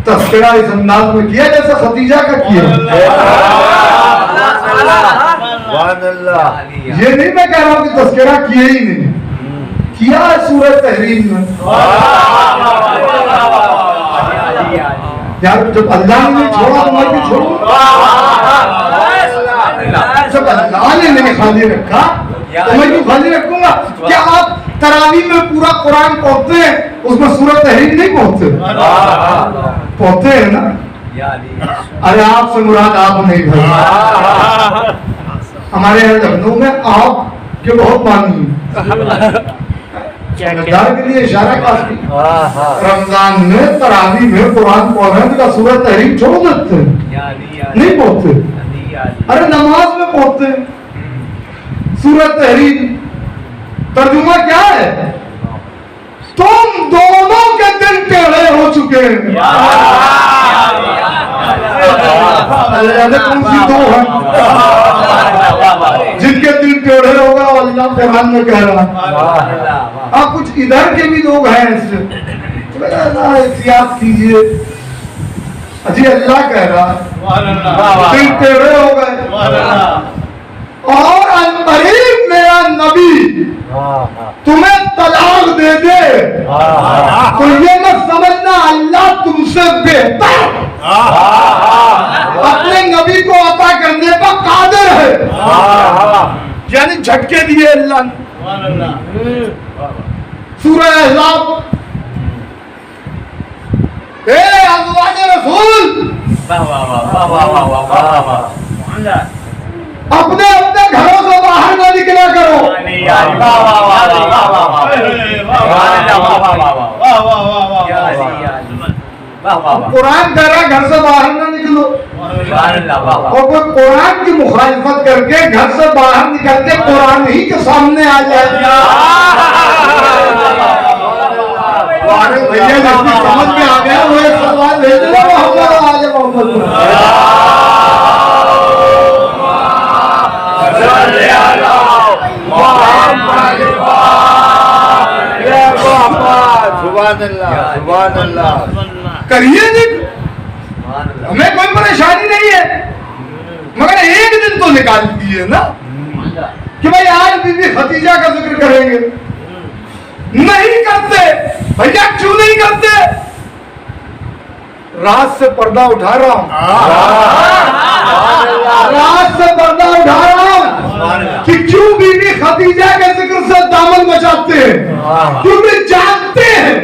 A: तस्करा इस अंदाज में किया जैसे खदीजा का किया। ये नहीं मैं कह रहा हूं कि तस्करा किया ही नहीं, किया है सूरह तहरीम में। यार जब अल्लाह ने छोड़ा तो मैं भी छोड़ू। जब अल्लाह ने मैंने खाली रखा तो मैं क्यों खाली रखूंगा? क्या आप तरावी में पूरा कुरान पढ़ते हैं, उसमें सूरह तहरीम नहीं पढ़ते? पढ़ते हैं ना? अरे आपसे मुराद आप नहीं भाई। हमारे यहाँ लखनऊ में आप के बहुत मानी रमजान के लिए इशारा काफी। रमजान में तरावी में कुरान पढ़ रहे हैं तो सूरह तहरीम छोड़ देते हैं? नहीं पढ़ते। अरे नमाज में पढ़ते हैं सूरह तहरीम। तर्जुमा क्या है? तुम दोनों के दिल टेढ़े हो चुके हैं। कौन सी दो है जिनके दिल टेढ़े होगा? अल्लाह कुरान में कह रहा है। आप कुछ इधर के भी लोग हैं इससे एहतियात कीजिए। अजी अल्लाह कह रहा है दिल टेढ़े हो गए। और अनकरीब मेरा नबी तुम्हें तलाक दे दे तो ये मत समझना अल्लाह तुमसे बेहतर अपने नबी को अता करने पर कादिर है, यानी झटके दिए अल्लाह ने। सूरह अहज़ाब, ए अज़वाज रसूल अपने अपने घरों से बाहर न निकला करो। कुरान कह रहा घर से बाहर न निकलो, और कोई कुरान की मुखालिफत करके घर से बाहर निकल के कुरान ही के सामने आ जाए। भैया जिसकी समझ में आ गया वो एक सवाल भेज लो, मोहम्मद आगे मोहम्मद करिए जिक्र, हमें कोई परेशानी नहीं है, मगर एक दिन तो निकाल दिए ना कि भाई आज बीबी खदीजा का जिक्र करेंगे। नहीं करते भैया, क्यों नहीं करते? रात से पर्दा उठा रहा हूं, रात से पर्दा उठा रहा हूं कि क्यों बीबी खदीजा के जिक्र से दामन बचाते हैं, क्योंकि जानते हैं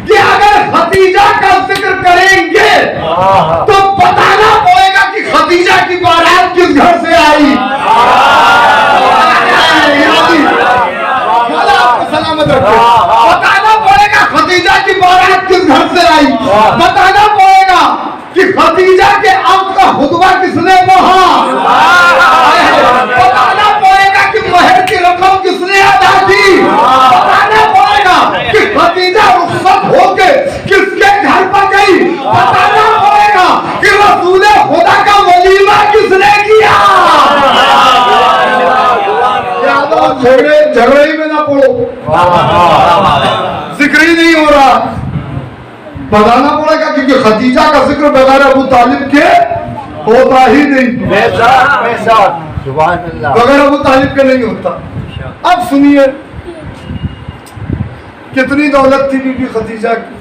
A: कि अगर खदीजा का जिक्र करेंगे तो बताना पड़ेगा कि खदीजा की बारात किस घर से आई। सलामत रखे, बताना पड़ेगा खदीजा की बारात किस घर से आई, बताना पड़ेगा कि खदीजा के अब का खुतबा किसने पढ़ा, बताना पड़ेगा कि महर की रकम किसने अदा की, बताना पड़ेगा कि खदीजा रुखसत होके किसके घर पर गई, बताना पड़ेगा कि रसूल खुदा का वलीमा किसने किया। झगड़े ही में ना पड़ो, जिक्र ही नहीं हो रहा, बताना पड़ेगा क्योंकि खदीजा का जिक्र बगैर अबू तालिब के होता ही नहीं, बगैर अबू तालिब के नहीं होता। अब सुनिए कितनी दौलत थी बीबी खदीजा की,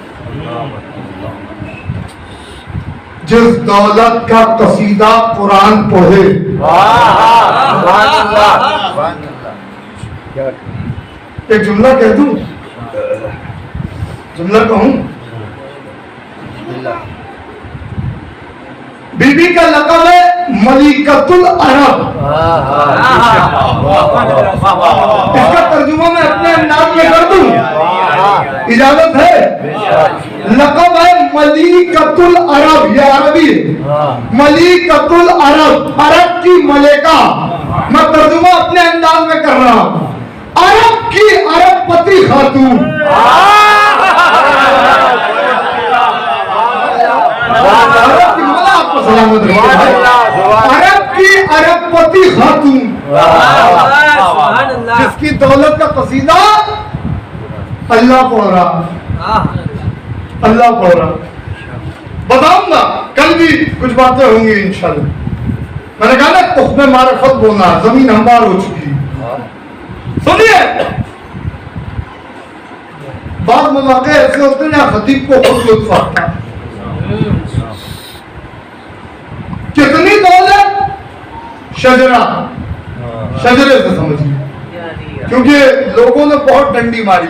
A: जिस दौलत का कसीदा कुरान पढ़े। एक जुमला कह दूं, जुमला कहूं, बीबी का लक़ब है मलिकतुल अरब। इसका तर्जुमा मैं अपने अंदाज में कर दूं, इजाजत है? लक़ब है मलिकतुल अरब, ये अरबी है, मलिकतुल अरब, अरब की मलिका। मैं तर्जुमा अपने अंदाज में कर रहा हूं, अरब की अरबपति खातून। सलामत रहे, अरब की अरबपति खातून, जिसकी दौलत का कसीदा अल्लाह पढ़ रहा, अल्लाह पढ़ रहा। बताऊंगा कल भी कुछ बातें होंगी इंशाल्लाह। मैंने कहा ना तुख्मे मारिफत बोलना, जमीन हमवार हो चुकी। सुनिए, बाद मौके ऐसे होते हैं खतीब को खुद लुत्फ आता है। कितनी दौलत, शजरा, शजरे से समझिए, क्योंकि लोगों ने बहुत डंडी मारी,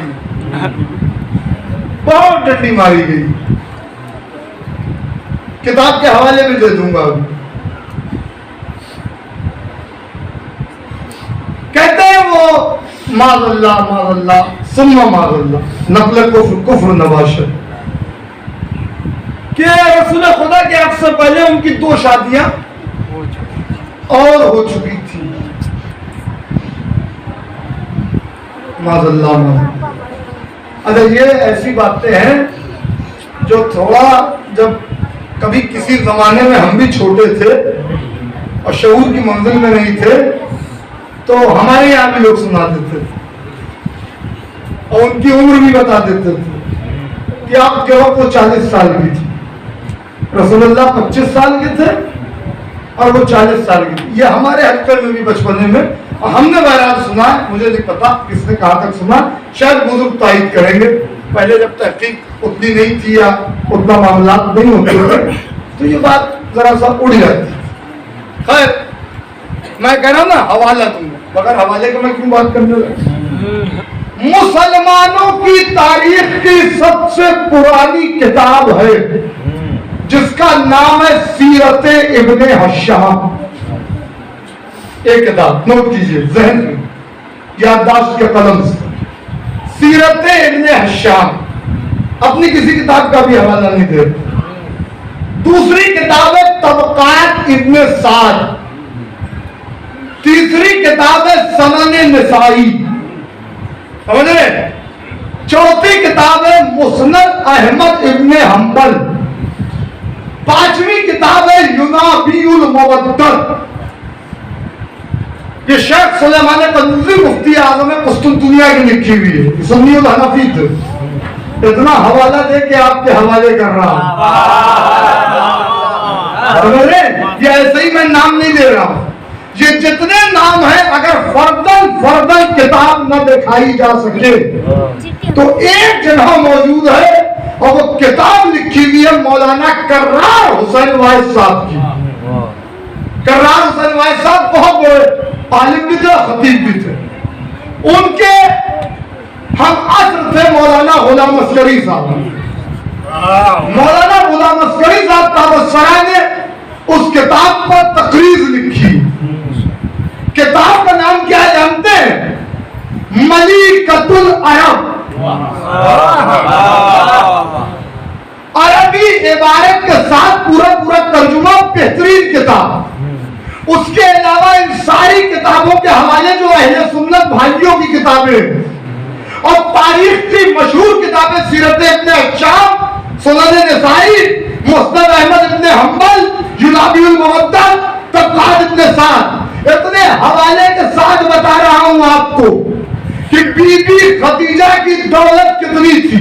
A: बहुत डंडी मारी गई। किताब के हवाले में दे दूंगा अभी। कहते हैं वो माज़अल्लाह सुम्मा माज़अल्लाह नक़ल कुफ्र नवाशत कि रसूल खुदा के अब से पहले उनकी 2 शादियां और हो चुकी थी। माज़अल्लाह। अच्छा, ये ऐसी बातें हैं जो थोड़ा, जब कभी किसी जमाने में हम भी छोटे थे और शऊर की मंजिल में नहीं थे, तो हमारे यहाँ भी लोग सुना देते थे और उनकी उम्र भी बता देते थे कि आप जो हो वो 40 साल की थी, रसूलुल्लाह 25 साल के थे और वो 40 साल की थी। ये हमारे हल्के में भी बचपने में, और हमने बहरहाल सुना है, मुझे नहीं पता किसने कहाँ तक सुना, शायद बुजुर्ग तायद करेंगे। पहले जब तहकीक उतनी नहीं थी या उतना मामला नहीं होते थे, तो ये बात जरा सा उड़ जाती। खैर, मैं कह रहा हूं ना हवाला दूंगा, मगर हवाले का मैं क्यों बात करने लगा? मुसलमानों की तारीख की सबसे पुरानी किताब है जिसका नाम है सीरत इब्ने हशाम। एक किताब नोट कीजिए जहन में, याददाश्त के कलम से, सीरत इब्ने हशाम। अपनी किसी किताब का भी हवाला नहीं दे। दूसरी किताब है तबकात इब्ने साद। तीसरी किताब है सनन निसाई, समझ रहे? चौथी किताब है मुस्नद अहमद इब्ने हम्बल। पांचवी किताब है युनाबीउल मुवद्दत। ये शेख सुलेमान कनूजी मुफ्ती आजम कुस्तुनतुनिया की लिखी हुई है, सुन्नीउल हनफी थे। इतना हवाला दे के आपके हवाले कर रहा हूं, समझ रहे? ये ऐसे ही मैं नाम नहीं दे रहा हूं। ये जितने नाम हैं, अगर फर्दन फर्दन किताब न दिखाई जा सके तो एक जगह मौजूद है, और वो किताब लिखी हुई है मौलाना कर्रार हुसैन वाइज साहब की। कर्रार हुसैन वाइज साहब बहुत बड़े आलिम भी थे, खतीब भी थे। उनके हम असर थे मौलाना गुलाम अस्करी साहब। मौलाना गुलाम अस्करी साहब ताबसरा ने उस किताब पर तकरीज लिखी। किताब का नाम क्या है जानते हैं? मलिकतुल अरब। अरबी इबारत के साथ पूरा पूरा तर्जुमा, बेहतरीन किताब। उसके अलावा इन सारी किताबों के हवाले जो अहले सुन्नत भाइयों की किताबें और तारीख की मशहूर किताबें, सीरत इब्ने हशाम, सुनन निसाई, मुस्नद अहमद इब्ने हम्बल, युनाबीउल मुवद्दत, तबकात इब्ने साद, इतने हवाले के साथ बता रहा हूं आपको कि बीबी खदीजा की दौलत कितनी थी,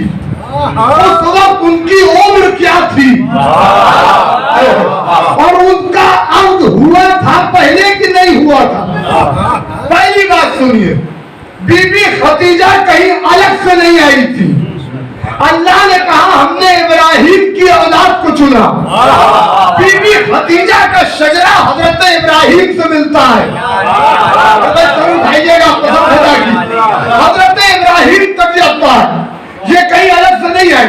A: उस वक्त उनकी उम्र क्या थी, और उनका अंत हुआ था पहले कि नहीं हुआ था। पहली बात सुनिए, बीबी खदीजा कहीं अलग से नहीं आई थी। अल्लाह ने कहा हमने इब्राहिम की औलाद को चुना। बीबी खदीजा का शजरा हजरत इब्राहिम से मिलता है। उठाइएगा हजरत इब्राहिम तक जाता है, ये कहीं अलग से नहीं है।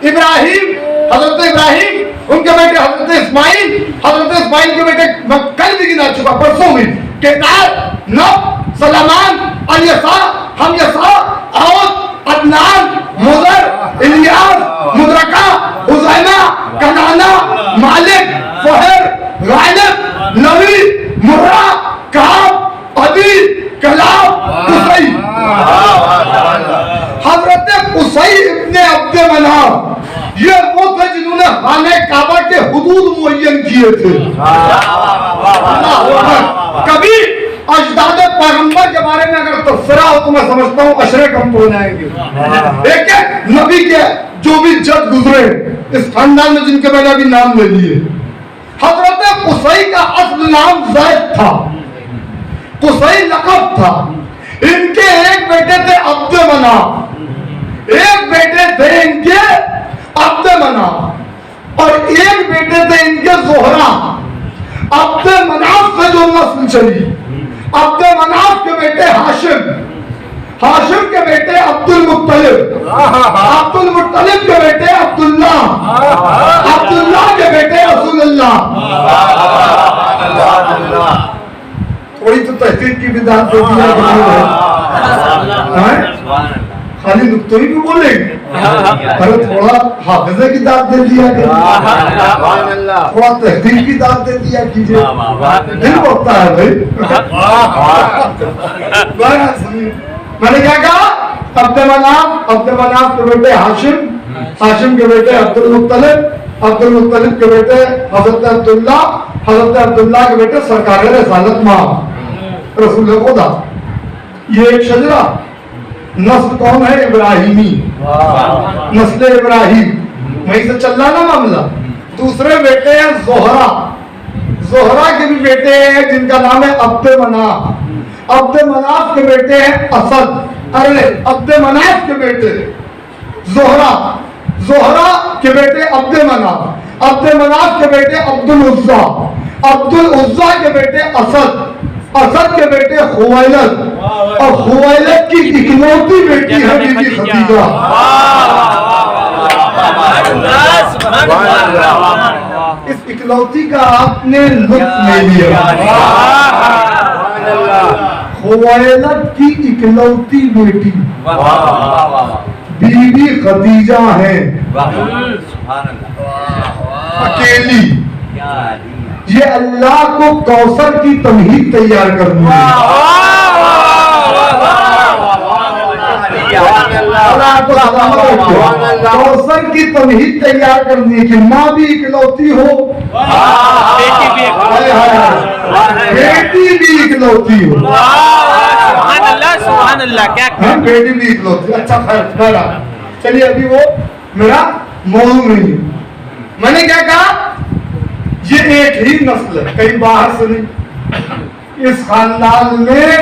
A: इब्राहिम, हजरत इब्राहिम, उनके बेटे हजरत इस्माइल, हजरत इस्माइल के बेटे मैं कल भी गिना चुका परसों में, केदार, नब, सलमान, अलियसा, हमयसा, औद, अदनान, मुदर, इलियास, मुदरका, हुज़ैमा, कनाना, मालिक, फहर, गालिब, नबी, मुर्रा, काब, अदी, कलाब, कुसै। हजरत कुसै इब्ने अब्दे मनाफ, ये वो थे जिन्होंने खाने काबा के हुदूद मुअय्यन किए थे। कभी अजदाद पैगंबर के बारे में अगर तफसीरा हो तो मैं समझता हूँ अशरे कम हो जाएंगे। एक नबी के जो भी जज गुजरे इस खानदान में, जिनके मैंने अभी नाम ले लिए, हजरत कुसै का असल नाम ज़ैद था, कुसै लक़ब था। इनके एक बेटे थे अब्दे मनाफ, एक बेटे थे इनके अब्दे मनाफ, और एक बेटे थे इनके ज़ोहरा। अब्दे मनाफ से जो नस्ल चली, अब्दे मनाफ के बेटे हाशिम, हाशिम के बेटे अब्दुल मुत्तलिब, अब्दुल मुत्तलिब के बेटे अब्दुल्ला, अब्दुल्ला के बेटे रसूलुल्लाह। थोड़ी तो तहकीक की बिदात दे दिया खाली नुक्तों ही भी बोलेंगे, अरे थोड़ा हाफिज़े की दाद दे दिया, थोड़ा तहकीक की दाद दे दिया कीजिए, दिल बढ़ता है भाई। मैंने क्या कहा? अब्दे मनाफ के बेटे हाशिम, हाशिम के बेटे अब्दुल मुत्तलिब, अब्दुल मुत्तलिब के बेटे हजरत अब्दुल्ला, हजरत अब्दुल्ला के बेटे सरकार रिसालत मां रसूल खुदा। ये एक शजरा। नस्ल कौन है? इब्राहिमी, नस्ल इब्राहिम, वहीं से चल रहा ना मामला। दूसरे बेटे हैं ज़ोहरा, ज़ोहरा के भी बेटे हैं जिनका नाम है अब्दे मनाफ। अब्दे मनाफ के बेटे हैं असद, अरे अब्दे मनाफ के बेटे ज़ोहरा, ज़ोहरा के बेटे अब्दे मनाफ, अब्दुल मनाफ के बेटे अब्दुल उज्जा, अब्दुल उज्जा के बेटे असद, असद के बेटे खुवैलद, और खुवैलद की इकलौती बेटी है बीबी खदीजा। इस इकलौती का आपने लुत्फ ले लिया। खुवैलद की इकलौती बेटी बीबी खदीजा है, अकेली। ये अल्लाह को कौसर की तमहीद तैयार करनी है। कौसर की तमहीद तैयार करनी है कि माँ भी इकलौती हो, बेटी भी इकलौती हो।
B: सुभान अल्लाह, क्या
A: बेटी भी इकलौती। अच्छा खैर, चलिए अभी वो मेरा मौजूद नहीं है। मैंने क्या कहा, ये एक ही नस्ल है, कहीं बाहर से नहीं। इस खानदान में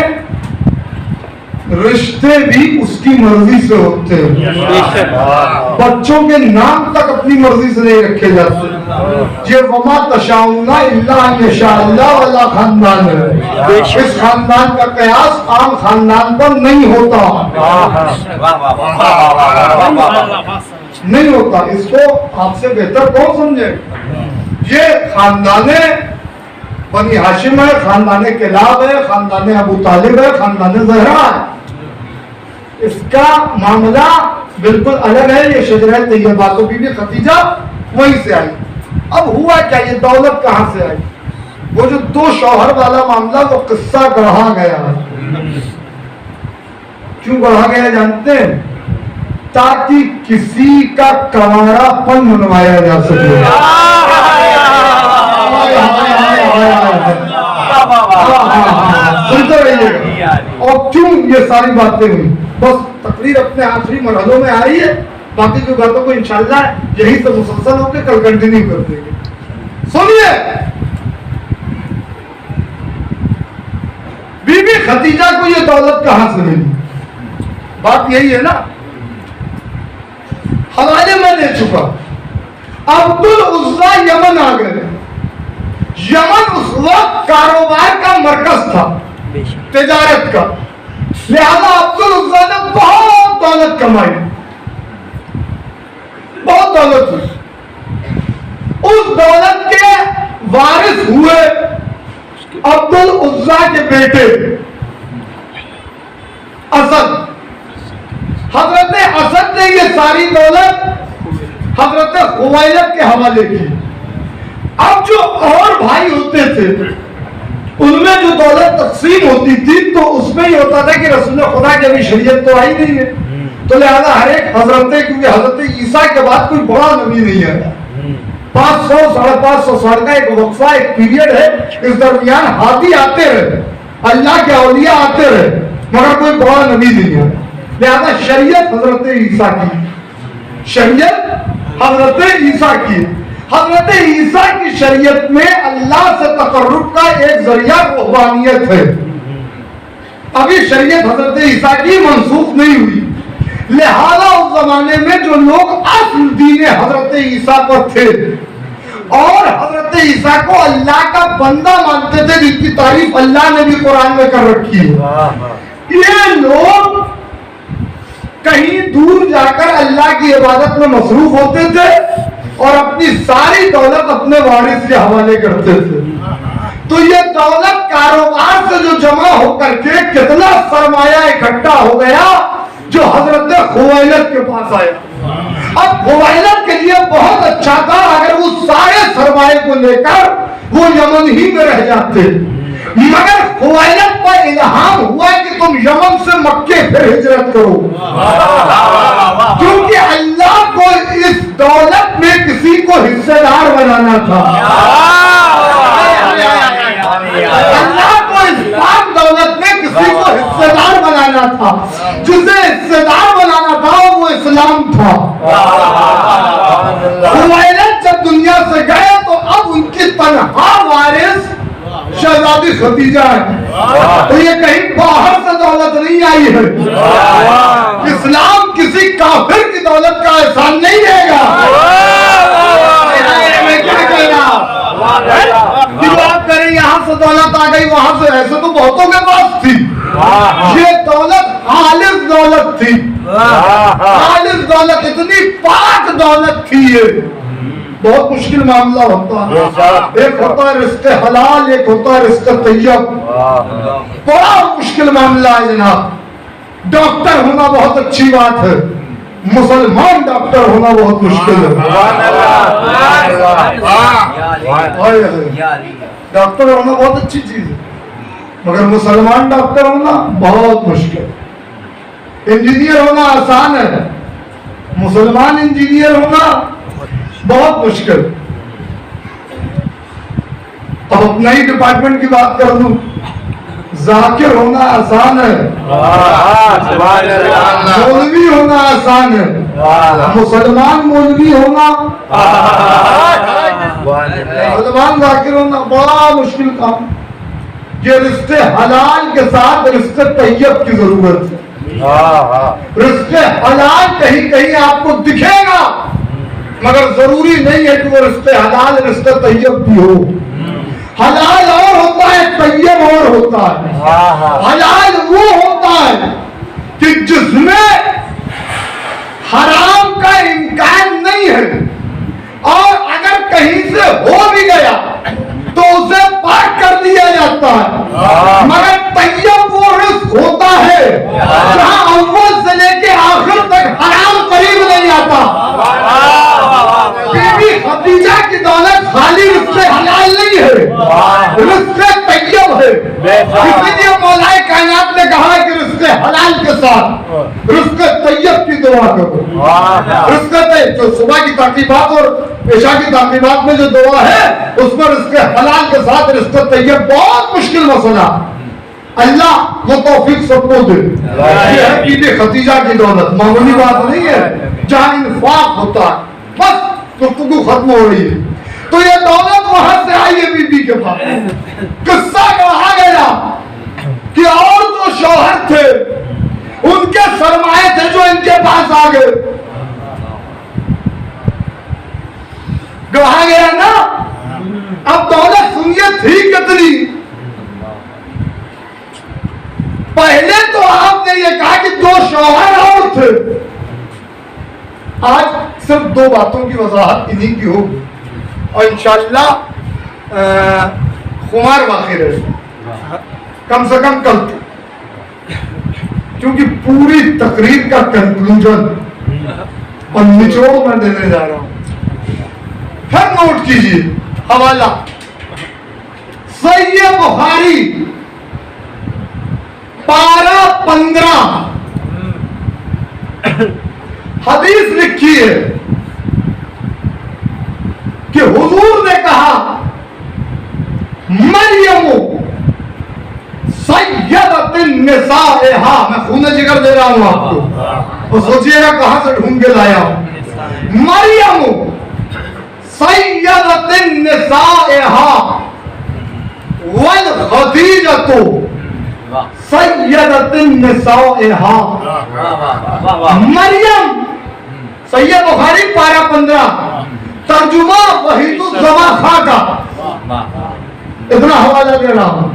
A: रिश्ते भी उसकी मर्जी से होते हैं। बच्चों के नाम तक अपनी मर्जी से नहीं रखे जाते। ये वमा तशाउना इल्ला यशाअल्लाह वाला खानदान है। इस खानदान का कयास आम खानदान पर नहीं होता, नहीं होता। इसको आपसे बेहतर कौन समझेगा। ये खानदाने बनी हाशिम है, खानदाने किलाब है, खानदाने अबू तालिब है, खानदाने ज़हरा है। इसका मामला बिल्कुल अलग है। ये शजरा तैयबा तो बीबी खदीजा वहीं से आई। अब हुआ क्या, ये दौलत कहां से आई। वो जो दो शौहर वाला मामला, वो किस्सा गढ़ा गया। क्यों गढ़ा गया जानते हैं, ताकि किसी का कंवारापन मनवाया जा सके। सुनते रहिएगा। और क्यों ये सारी बातें हुई, बस तकरीर अपने आखिरी मरहलों में आ रही है। बाकी जो बातों को इंशाल्लाह यही तो मुसलसल होकर कल कंटिन्यू कर देंगे। सुनिए, बीबी खदीजा को ये दौलत कहां से मिली, बात यही है ना। हवाले में दे चुका। अब्दुल उज्जा यमन आ गए। यमन उस वक्त कारोबार का मरकज था, तिजारत का। लिहाजा अब्दुल उज्जा ने बहुत दौलत कमाई, बहुत दौलत हुई। उस दौलत के वारिस हुए अब्दुल उज्जा के बेटे असद। हजरत असद ने ये सारी दौलत हजरत खुवैलद के हवाले की। अब जो और भाई होते थे उनमें जो दौलत तकसीम होती थी तो उसमें ही होता था कि रसूल खुदा की अभी शरीयत तो आई नहीं है, तो लिहाजा हर एक हजरत, क्योंकि हजरत ईसा के बाद कोई बड़ा नबी नहीं आया। 500 550 साल का एक वक्फा, एक पीरियड है। इस दरमियान हाथी आते रहे, अल्लाह के औलिया आते रहे, मगर कोई बड़ा नबी नहीं आया। लिहाजा शरीयत हजरत ईसा की, शरीयत हजरत ईसा की। हजरत ईसा की शरीयत में अल्लाह से तकर्रुब का एक जरिया रुहबानियत है। अभी शरीयत हजरत ईसा की मंसूख नहीं हुई। लिहाजा उस जमाने में जो लोग असल दीन हजरत ईसा पर थे और हजरत ईसा को अल्लाह का बंदा मानते थे, जिसकी तारीफ अल्लाह ने भी कुरान में कर रखी है, ये लोग कहीं दूर जाकर अल्लाह की इबादत में मसरूफ होते थे और अपनी सारी दौलत अपने वारिस के हवाले करते थे। तो ये दौलत कारोबार से जो जमा होकर के कितना सरमाया इकट्ठा हो गया जो हजरत खुवैलद के पास आया। अब खुवैलद के लिए बहुत अच्छा था अगर वो सारे सरमाए को लेकर वो यमन ही में रह जाते, मगर खुवैलद पर इल्हाम हुआ कि तुम यमन से मक्के फिर हिजरत करो, क्योंकि अल्लाह को इस दौलत में किसी को हिस्सेदार बनाना था। अल्लाह को इस पाक दौलत में किसी को हिस्सेदार बनाना था। जिसे हिस्सेदार बनाना था वो इस्लाम था। खुवैलद जब दुनिया से गए तो अब उनकी तनहा वारिस शहजादी खदीजा है। तो ये कहीं बाहर से दौलत नहीं आई है। इस्लाम किसी काफिर की दौलत का एहसान नहीं देगा। वहां से ऐसे तो बहुतों के पास थी, ये दौलत खालिस दौलत थी, खालिस दौलत, इतनी पाक दौलत थी ये। बहुत मुश्किल मामला होता है, एक होता है रिश्ते हलाल, एक होता है रिश्ते तैयब, बड़ा मुश्किल मामला है जनाब। डॉक्टर होना बहुत अच्छी बात है, मुसलमान डॉक्टर होना बहुत मुश्किल है। डॉक्टर होना बहुत अच्छी चीज है, मगर मुसलमान डॉक्टर होना बहुत मुश्किल। इंजीनियर होना आसान है, मुसलमान इंजीनियर होना बहुत मुश्किल। अब अपना ही डिपार्टमेंट की बात कर लूं, जाकिर होना आसान है, मौलवी होना आसान है, मुसलमान मौलवी होना, मुसलमान जाकिर होना बड़ा मुश्किल काम। ये रिश्ते हलाल के साथ रिश्ते तैयब की जरूरत है। रिश्ते हलाल कहीं कहीं आपको दिखेगा, मगर जरूरी नहीं है कि वो रिश्ते हलाल रिश्ते तैयब भी हो। हलाल और होता है, तैयब और होता है। हलाल वो होता है कि जिसमें हराम का इम्कान नहीं है, और अगर कहीं से हो भी गया तो उसे पाक कर दिया जाता है। मगर तैयब वो रिस्क होता है जहां अव्वल से लेके आखिर तक हराम करीब नहीं आता। बीबी खदीजा की दौलत खाली रिश्ते हलाल नहीं है, रिश्ते तैयब है। इसीलिए मौलाए कायनात ने कहा कि रिश्ते हलाल के साथ रिश्ते तैयब की दुआ करो। रिश्ते तैयब जो सुबह की ताकीबात और पेशा की ताकीबात में जो दुआ है, उसमें रिश्ते हलाल के साथ रिश्ते तैयब बहुत मुश्किल मसला। अल्लाह वो तौफीक सबको दे। ये है बीबी खदीजा की दौलत, मामूली बात नहीं है, जहां इंफाक होता है। बस गुफ्तगू खत्म हो रही है। तो ये दौलत वहां से आई है बीबी के पास। किस्सा कहा गया कि और दो शौहर थे, उनके सरमाए थे जो इनके पास आ गए। कहा गया ना, अब दौलत सुनिए थी कितनी। पहले तो आपने ये कहा कि दो शौहर और थे, आज सिर्फ दो बातों की वजाहत इन्हीं की होगी, और इंशाअल्लाह खुमार वाक़िर है कम से कम कल, क्योंकि पूरी तकरीर का कंक्लूजन और निचोड़ मैं देने जा रहा हूं। फिर नोट कीजिए हवाला सहीह बुखारी 12-15 हदीस लिखी है कि हुजूर ने कहा मरियम सय्यदतिन निसाइहा। मैं खून जिगर दे रहा हूं आपको, और सोचिएगा कहां से ढूंढ के लाया हूं। मरियम सय्यदतिन निसाइहा वल खदीजतु सय्यदतिन निसाइहा। मरियम सहीह बुखारी 12-15, तर्जुमा वहीदुज़्ज़मा खां का। इतना हवाला दे रहा हूं,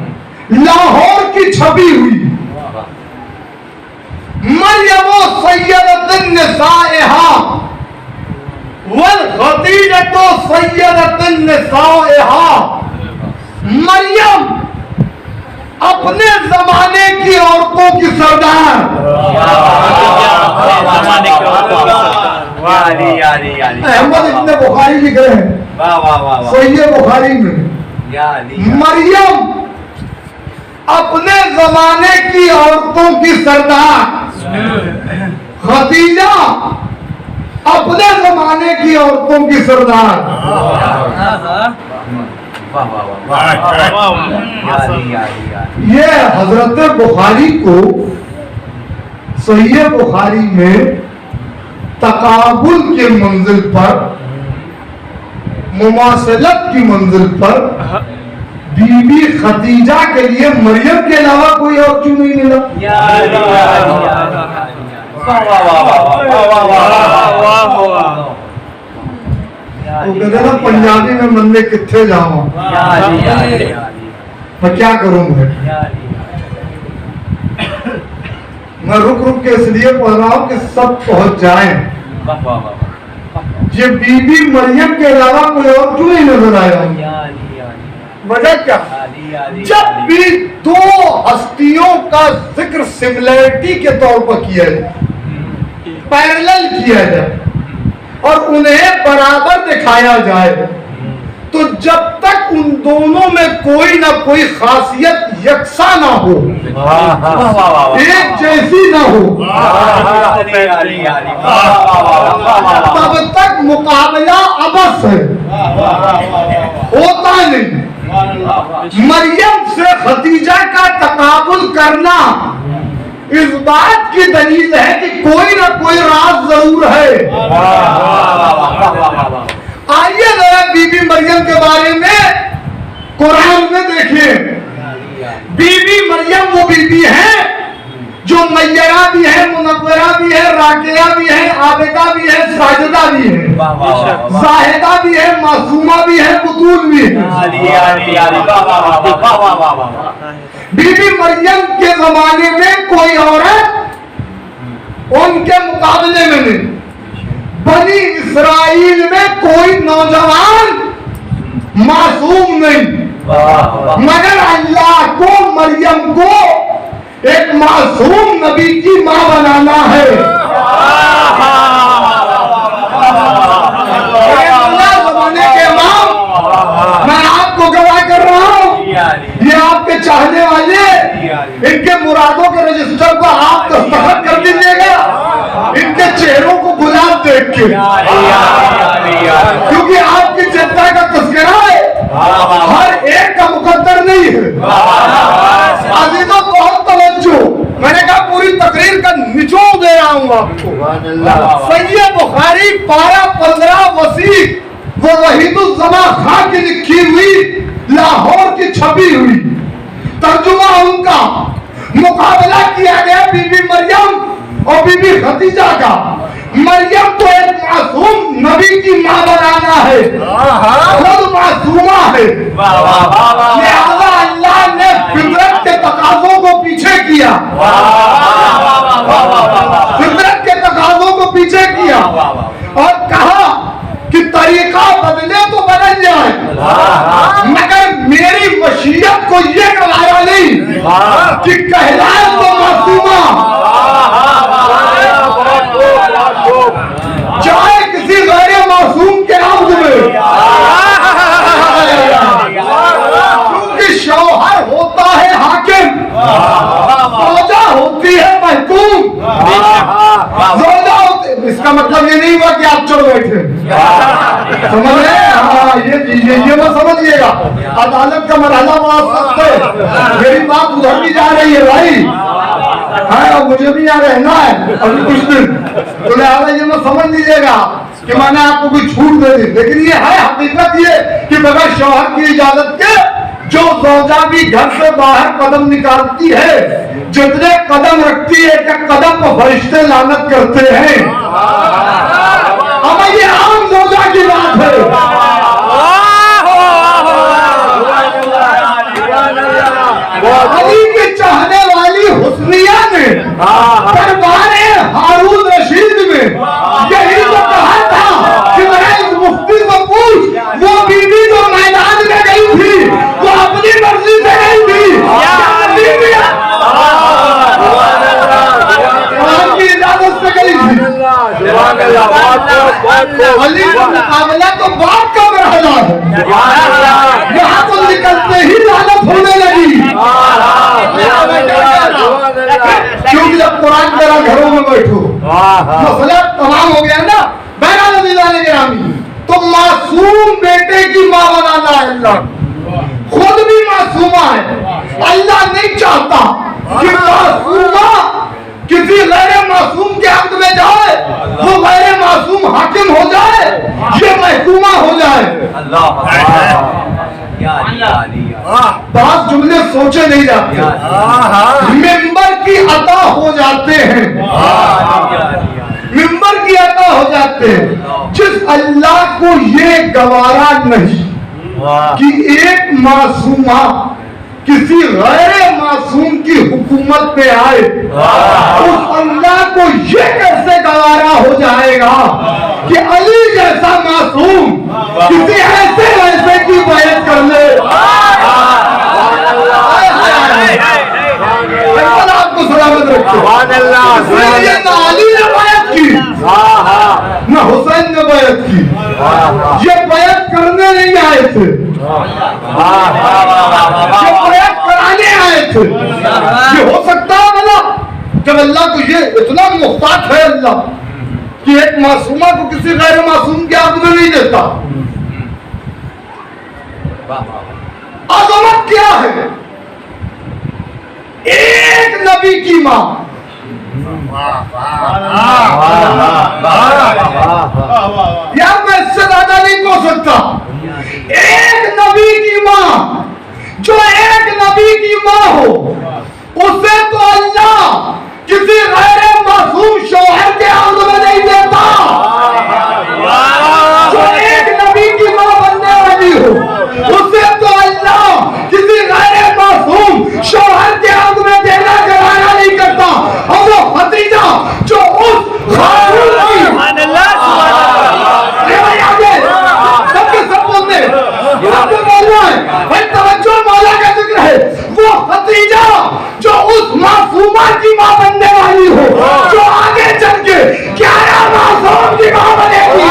A: लाहौर की छपी हुई। मरियम सय्यदतिन निसाइहा वल खदीजतु सय्यदतिन निसाइहा। मरियम अपने जमाने की औरतों की सरदार। अहमद इब्ने बुखारी लिख रहे हैं सहीह बुखारी में, मरियम अपने जमाने की औरतों की सरदार, खदीजा अपने जमाने की औरतों की सरदार। ये हजरत बुखारी को सहीह बुखारी में तकाबुल के मंजिल पर, मुमासलत की मंजिल पर बीबी खदीजा के लिए मरियम के अलावा कोई और क्यों नहीं मिला? वो कहते ना पंजाबी में मंदिर किथे जावा। मैं क्या करूं मैं रुक रुक के इसलिए पढ़ रहा हूं कि सब पहुंच जाएं। ये बीबी मरियम के अलावा कोई और क्यों नहीं नजर आया? वजह क्या? जब भी दो हस्तियों का जिक्र सिमिलरिटी के तौर पर किया जाए, पैरेलल किया जाए और उन्हें बराबर दिखाया जाए, तो जब तक उन दोनों में कोई ना कोई खासियत यकसा ना हो, एक जैसी ना हो, तब तक मुकाबला अबस है, होता नहीं। मरियम से खदीजा का तकाबुल करना इस बात की दलील है कि कोई ना कोई राज जरूर है। आइए जरा बीबी मरियम के बारे में कुरान में देखिए। बीबी मरियम वो बीबी है जो मैयरा भी है, मुनव्वरा भी है, राकिया भी है, आबिदा भी है, साजिदा भी है, जाहिदा भी है, मासूमा भी है, बुतूल भी है। बीबी मरियम के जमाने में कोई औरत उनके मुकाबले में नहीं। बनी इस्राइल में कोई नौजवान मासूम नहीं, मगर अल्लाह को मरियम को एक मासूम नबी की मां बनाना है। जमाने के इमाम, मैं आपको गवाह कर रहा हूँ, ये आपके चाहने वाले इनके मुरादों के रजिस्टर को आप दस्तखत कर दीजिएगा, इनके चेहरों को गुलाब देख के, क्योंकि आपकी चिंता का तस्करा है, हर एक का मुकद्दर नहीं है। अजीजों बहुत तवज्जो, मैंने कहा पूरी तकरीर का निचोड़ दे रहा हूँ आपको। सैयद बुखारी 12-15 वसी वो वहीदुज़्ज़मा खां की लिखी हुई, लाहौर की छपी हुई तर्जुमा उनका, मुकाबला किया गया बीबी मरियम और बीबी खदीजा का। मरियम तो एक मासूम नबी की मां बनाना है, खुद मासूमा है, लिहाजा अल्लाह ने फितरत के तकाज़ों को पीछे किया, फितरत के तकाज़ों को पीछे किया और कहा कि तरीका बदले तो बदल जाए, मगर मेरी मशीयत को ये गवारा नहीं कि कहलाए तो मासूमा, चाहे किसी गैर मासूम के आउद में, क्योंकि शौहर होता है हाकिम, फौजा होती है महकूम। इसका मतलब ये नहीं हुआ कि आप चल बैठे, समझ रहे हैं? हाँ, ये मत समझिएगा, अदालत का मरहला बड़ा सख्त है। मेरी बात उधर भी जा रही है भाई, है और मुझे भी यहाँ रहना है अभी कुछ दिन, तो लिहाजा ये मत समझ लीजिएगा कि मैंने आपको कोई छूट दे दी, लेकिन ये है हकीकत ये कि बगैर शौहर की इजाजत के जो फौजा भी घर से बाहर कदम निकालती है, जितने कदम रखती है, एक कदम को फरिश्ते लानत करते हैं। अब ये आम फौजा की बात है। अली के चाहने वाली हुस्निया ने दरबारे हारून रशीद में यही तो कहा था कि मैं इस मुफ्ती को पूछ, वो बीबी जो मैदान में गई थी वो अपनी मर्जी से गई थी, आपकी इजाजत से गई थी। अली का मुकाबला तो बात का मरहला है, यहाँ तो निकलते ही लानत होने लगी, क्योंकि जब कुरान तेरा घरों में बैठो मसला तमाम हो गया ना। बहरहाल दिलाने के रामी, तो मासूम बेटे की मां बनाना है अल्लाह, खुद भी मासूमा है। अल्लाह नहीं चाहता कि मासूमा किसी गैर मासूम के हक में जाए, वो गैर मासूम हाकिम हो जाए, ये महकूमा हो जाए। बात जुमले सोचे नहीं जाते, मेंबर की अता हो जाते हैं, मेंबर की अता हो जाते हैं। जिस अल्लाह को ये गवारा नहीं कि एक मासूमा किसी गैर मासूम की हुकूमत पे आए, उस अल्लाह को ये कैसे गवारा हो जाएगा कि अली जैसा मासूम किसी ऐसे की बैत कर ले। आपको सलामत रखे। ये ना अली ने बैत की, न हुसैन ने बैत की, ये बैत करने नहीं आए थे, ये बैत कराने आए थे। ये हो सकता है भला जब अल्लाह को ये इतना मुफ्ताज है अल्लाह कि एक मासूमा को किसी गैर मासूम के हाथ में नहीं देता। अजमत क्या है? एक नबी की मां, यार मैं इससे ज्यादा नहीं कह सकता। एक नबी की मां, जो एक नबी की मां हो, उसे तो अल्लाह किसी गैर मासूम शौहर के हाथ में नहीं देता। जो एक नबी की मां बनने वाली हो, उसे तो अल्लाह किसी गैर मासूम शौहर के हाथ में देना गवारा नहीं करता। और वो भतीजा जो उस खातून की सबके सब बोलते आपको बोलना है भाई, तवज्जो, मौला का जिक्र है। वो भतीजा जो उस मासूमा की मां बनने वाली हो, जो आगे चल के 11 मासूम की मां बनेगी।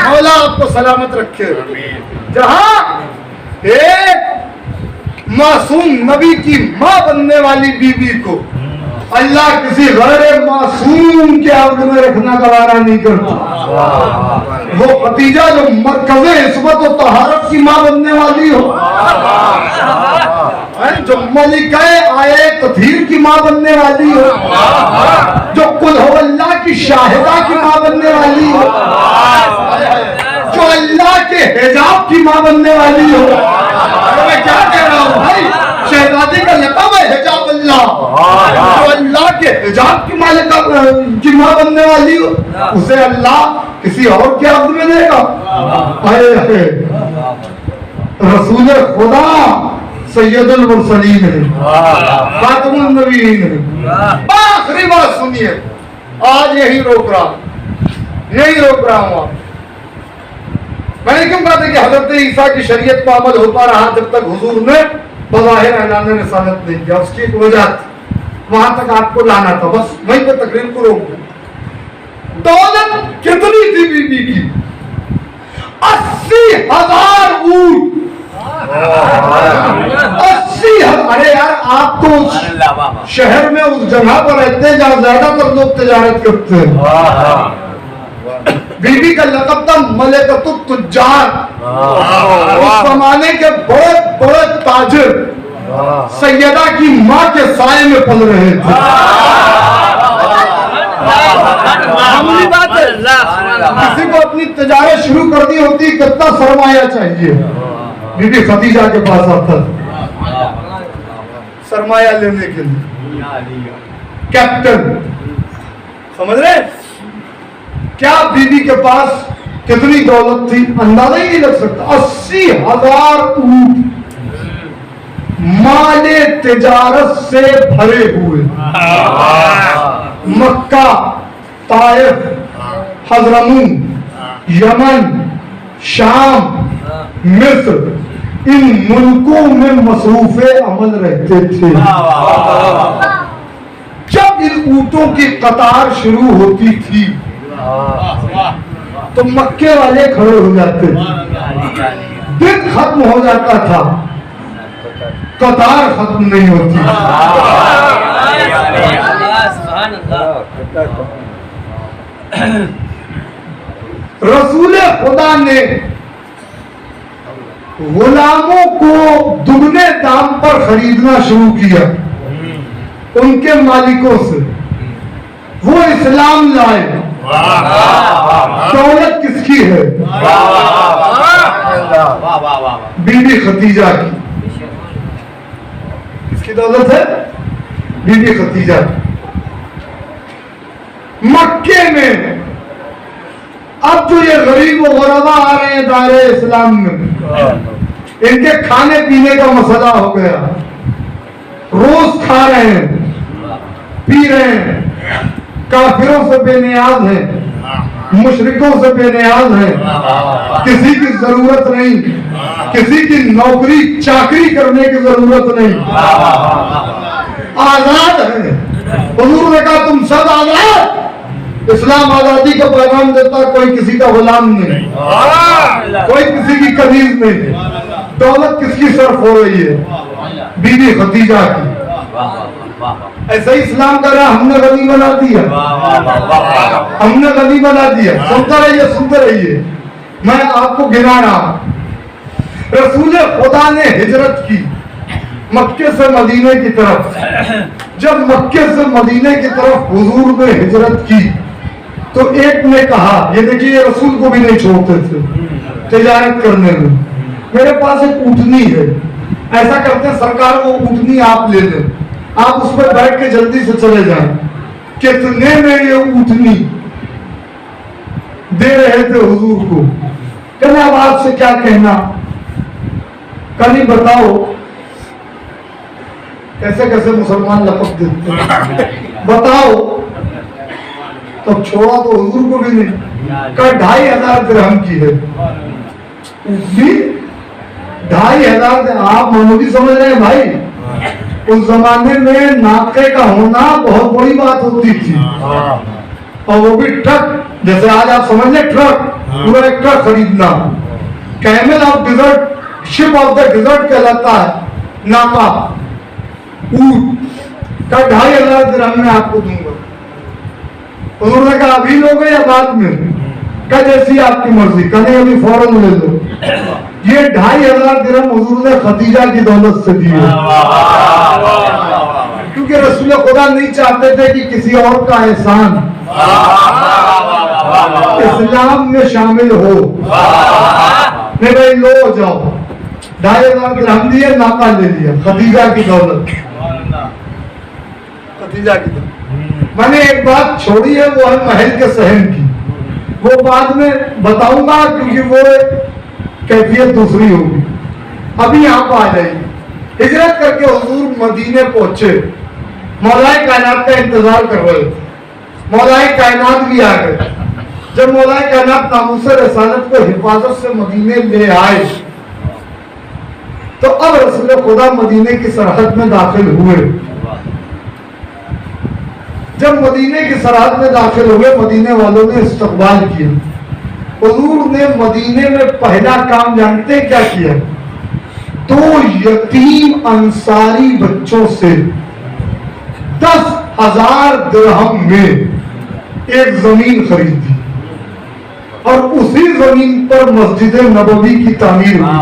A: मौला आपको सलामत रखे। जहां एक मासूम नबी की मां बनने वाली बीबी को अल्लाह किसी गैर मासूम के हाथ में रखना गवारा नहीं करता। वो भतीजा जो मरकज़े इस्मत और तहारत की मां बनने वाली हो, जो मलिकाए आए तथीर की मां बनने वाली हो, जो कुल हो अल्लाह की शाहिदा की मां बनने वाली हो, जो अल्लाह के हिजाब की मां बनने वाली हो। मैं क्या कह रहा हूँ भाई, शहजादी का लक़ब है हिजाब अल्लाह। जो अल्लाह के हिजाब की मालिका की मां बनने वाली हो, उसे अल्लाह किसी और के हाथ में देगा। रसूल खुदा सैयदुल मुरसलीन है, खातमुन नबीयीन है। आखिरी बात सुनिए, आज यही रोक रहा हूं। मैंने क्यों कहा था कि हजरत ईसा की शरीयत पर अमल होता रहा जब तक हुजूर ने बज़ाहिर ऐलान रिसालत नहीं किया। उसकी एक वजह थी, वहां तक आपको लाना था, बस वहीं पर तकरीर को रोक दिया। दौलत कितनी थी बीबी की? 80,000 ऊंट। 80,000। अरे यार, आप तो शहर में उस जगह पर रहते हैं जहां ज्यादातर लोग तिजारत करते हैं। बीबी का लक़ब था मलिकतुत तुज्जार। उस जमाने के बड़े बड़े ताजिर सैयदा की माँ के साए में पल रहे थे। किसी को अपनी तिजारत शुरू करनी होती, कितना सरमाया चाहिए? बीबी खदीजा के पास आता सरमाया लेने के लिए, कैप्टन। समझ रहे क्या बीबी के पास कितनी दौलत थी? अंदाजा ही नहीं लग सकता। 80,000 ऊंट माले तिजारत से भरे हुए। मक्का, ताइफ, हजरमूत, यमन, शाम, मिस्र, इन मुल्कों में मसरूफे अमल रहते थे। जब इन ऊंटों की कतार शुरू होती थी तो मक्के वाले खड़े हो जाते थे। दिन खत्म हो जाता था, कतार खत्म नहीं होती। रसूल खुदा ने गुलामों को दुगने दाम पर खरीदना शुरू किया। उनके मालिकों से। वो इस्लाम लाए। दौलत किसकी है? बीबी खदीजा की। किसकी दौलत है? बीबी खदीजा की। मक्के में अब जो ये गरीब व गुरबा आ रहे हैं दायरे इस्लाम में, इनके खाने पीने का मसला हो गया। रोज खा रहे हैं, पी रहे हैं, काफिरों से बेनियाज हैं, मुशरिकों से बेनियाज हैं, किसी की जरूरत नहीं, किसी की नौकरी चाकरी करने की जरूरत नहीं, आजाद है। हुजूर ने कहा तुम सब आजाद। इस्लाम आजादी का पैगाम देता, कोई किसी का गुलाम नहीं, कोई किसी की कनीज नहीं। दौलत किसकी सर्फ हो रही है? बीबी खदीजा की। ऐसा ही इस्लाम कर रहा, हमने गनी बना दिया, हमने गनी बना दिया। सुनते रहिए, सुनते रहिए, मैं आपको गिना रहा। रसूल खुदा ने हिजरत की मक्के से मदीने की तरफ। जब मक्के से मदीने की तरफ हुजूर ने हिजरत की तो एक ने कहा, ये देखिए रसूल को भी नहीं छोड़ते थे तिजारत करने में, मेरे पास एक ऊँटनी है। ऐसा करते हैं सरकार, वो ऊँटनी आप ले लें, आप उस पर बैठ के जल्दी से चले जाएं। कितने में ये ऊँटनी दे रहे थे हुजूर को। कहना अब आपसे क्या कहना, कहीं बताओ। कैसे कैसे मुसलमान लपक देते हैं, बताओ। तो छोड़ा तो हुजूर को भी नहीं। का 2500 दिरहम की है। 2500। आप मामूली समझ रहे हैं भाई, उस जमाने में नाके का होना बहुत बड़ी बात होती थी। और वो भी ट्रक, जैसे आज आप समझ लें ट्रक, पूरा एक ट्रक खरीदना। Camel of dessert, ship of the dessert कहलाता है नाका। ऊंट का 2500 दिरहम में आपको दूंगा। उन्होंने कहा अभी लोगे या बाद में? का जैसी आपकी मर्जी, कहीं अभी फौरन ले लो। ये 2500 दिरहम हुजूर ने खदीजा की दौलत से दिए, क्योंकि रसूल खुदा नहीं चाहते थे कि किसी और का एहसान इस्लाम में शामिल हो। नहीं भाई लो जाओ, 2500 दिरहम दिए, नाका ले लिया। खदीजा की दौलत, खदीजा की दौलत। मैंने एक बात छोड़ी है, वो है महल के सहन की। वो बाद में बताऊंगा, क्योंकि वो कैफियत दूसरी होगी। अभी आप आ जाइए। हिजरत करके हुजूर मदीने पहुंचे। मौलाए कायनात का इंतजार कर रहे थे। मौलाए कायनात भी आ गए। जब मौलाए कायनात नामूस रसालत को हिफाजत से मदीने ले आए तो अब रसूल खुदा मदीने की सरहद में दाखिल हुए। जब मदीने की सरहद में दाखिल हुए, मदीने वालों ने इस्तकबाल किया। हुजूर ने मदीने में पहला काम जानते क्या किया? 2 यतीम अंसारी बच्चों से 10,000 दिरहम में एक जमीन खरीदी और उसी जमीन पर मस्जिद नबवी की तामीर हुई।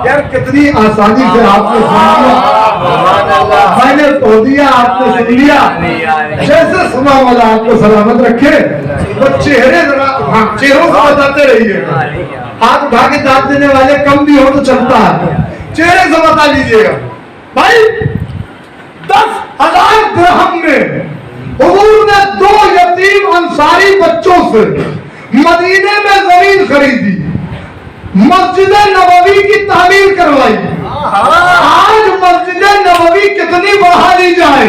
A: यार कितनी आसानी से आपने सुन लिया, मैंने कह दिया, आपने सुन लिया। जैसे सुना वाला आपको सलामत रखे। तो चेहरे जरा चेहरों से बताते रहिए। हाथ उठा के दाद देने वाले कम भी हो तो चलता है, चेहरे से बता लीजिएगा भाई। 10,000 दिरहम में हुजूर ने 2 यतीम अंसारी बच्चों से मदीने में जमीन खरीदी, मस्जिद नबवी की तामीर करवाई। आज मस्जिद नबवी कितनी बढ़ा ली जाए।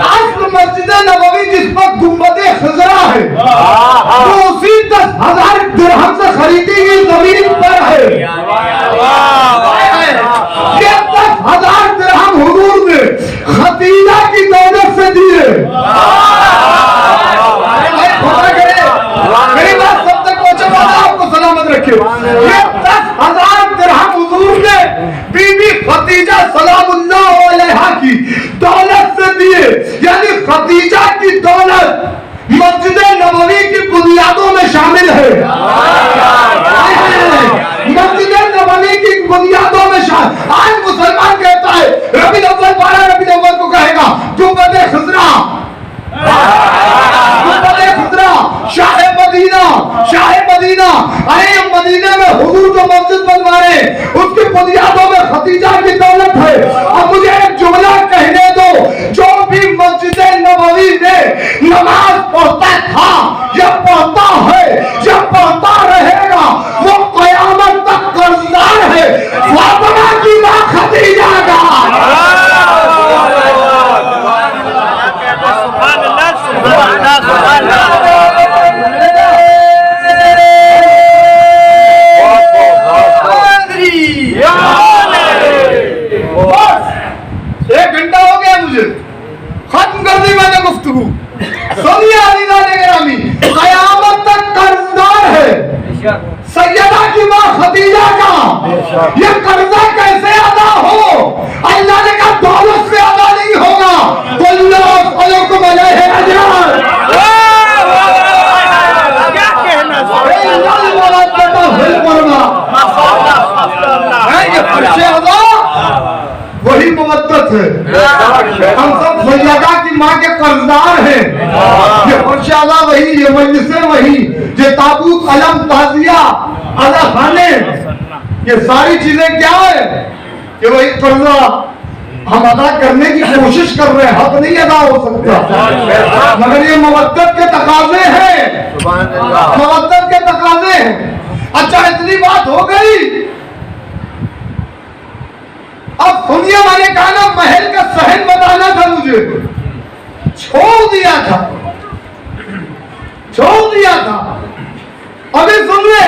A: आज मस्जिद नबवी जिस पर गुंबदे खजरा है वो उसी 10,000 दिरहम से खरीदी गई जमीन पर है। ये 10,000 दिरहम हुजूर ने खदीजा की दौलत से दिए। मेरी बात सब तक पहुंचे, आपको सलामत रखे। ये 10,000 दिरहम हुजूर ने बीबी खदीजा सलामुल्लाह अलैहा की दौलत से दिए। यानी खदीजा की दौलत मस्जिद नबवी की बुनियादों में शामिल है। मस्जिद नबवी की बुनियादों में शामिल। आज मुसलमान कहता है ये कर्जा कैसे अदा हो? अल्लाह ने कहा दौलत से अदा नहीं होगा। वही मुवद्दत है। हम सब सैयदा की माँ के कर्जदार हैं। ये फरशादा वही, ये मजलिसें वही, ये ताबूत, अलम, ताजिया, अदा खाने, ये सारी चीजें क्या है कि वही कर्जा हम अदा करने की कोशिश कर रहे हैं। हक नहीं अदा हो सकता, मगर ये मुवद्दत के तकाजे हैं, मुवद्दत के तकाजे हैं। अच्छा, इतनी बात हो गई। अब सुनिए, मैंने कहा ना महल का सहन बताना था मुझे, छोड़ दिया था, छोड़ दिया था। अभी सुनिए,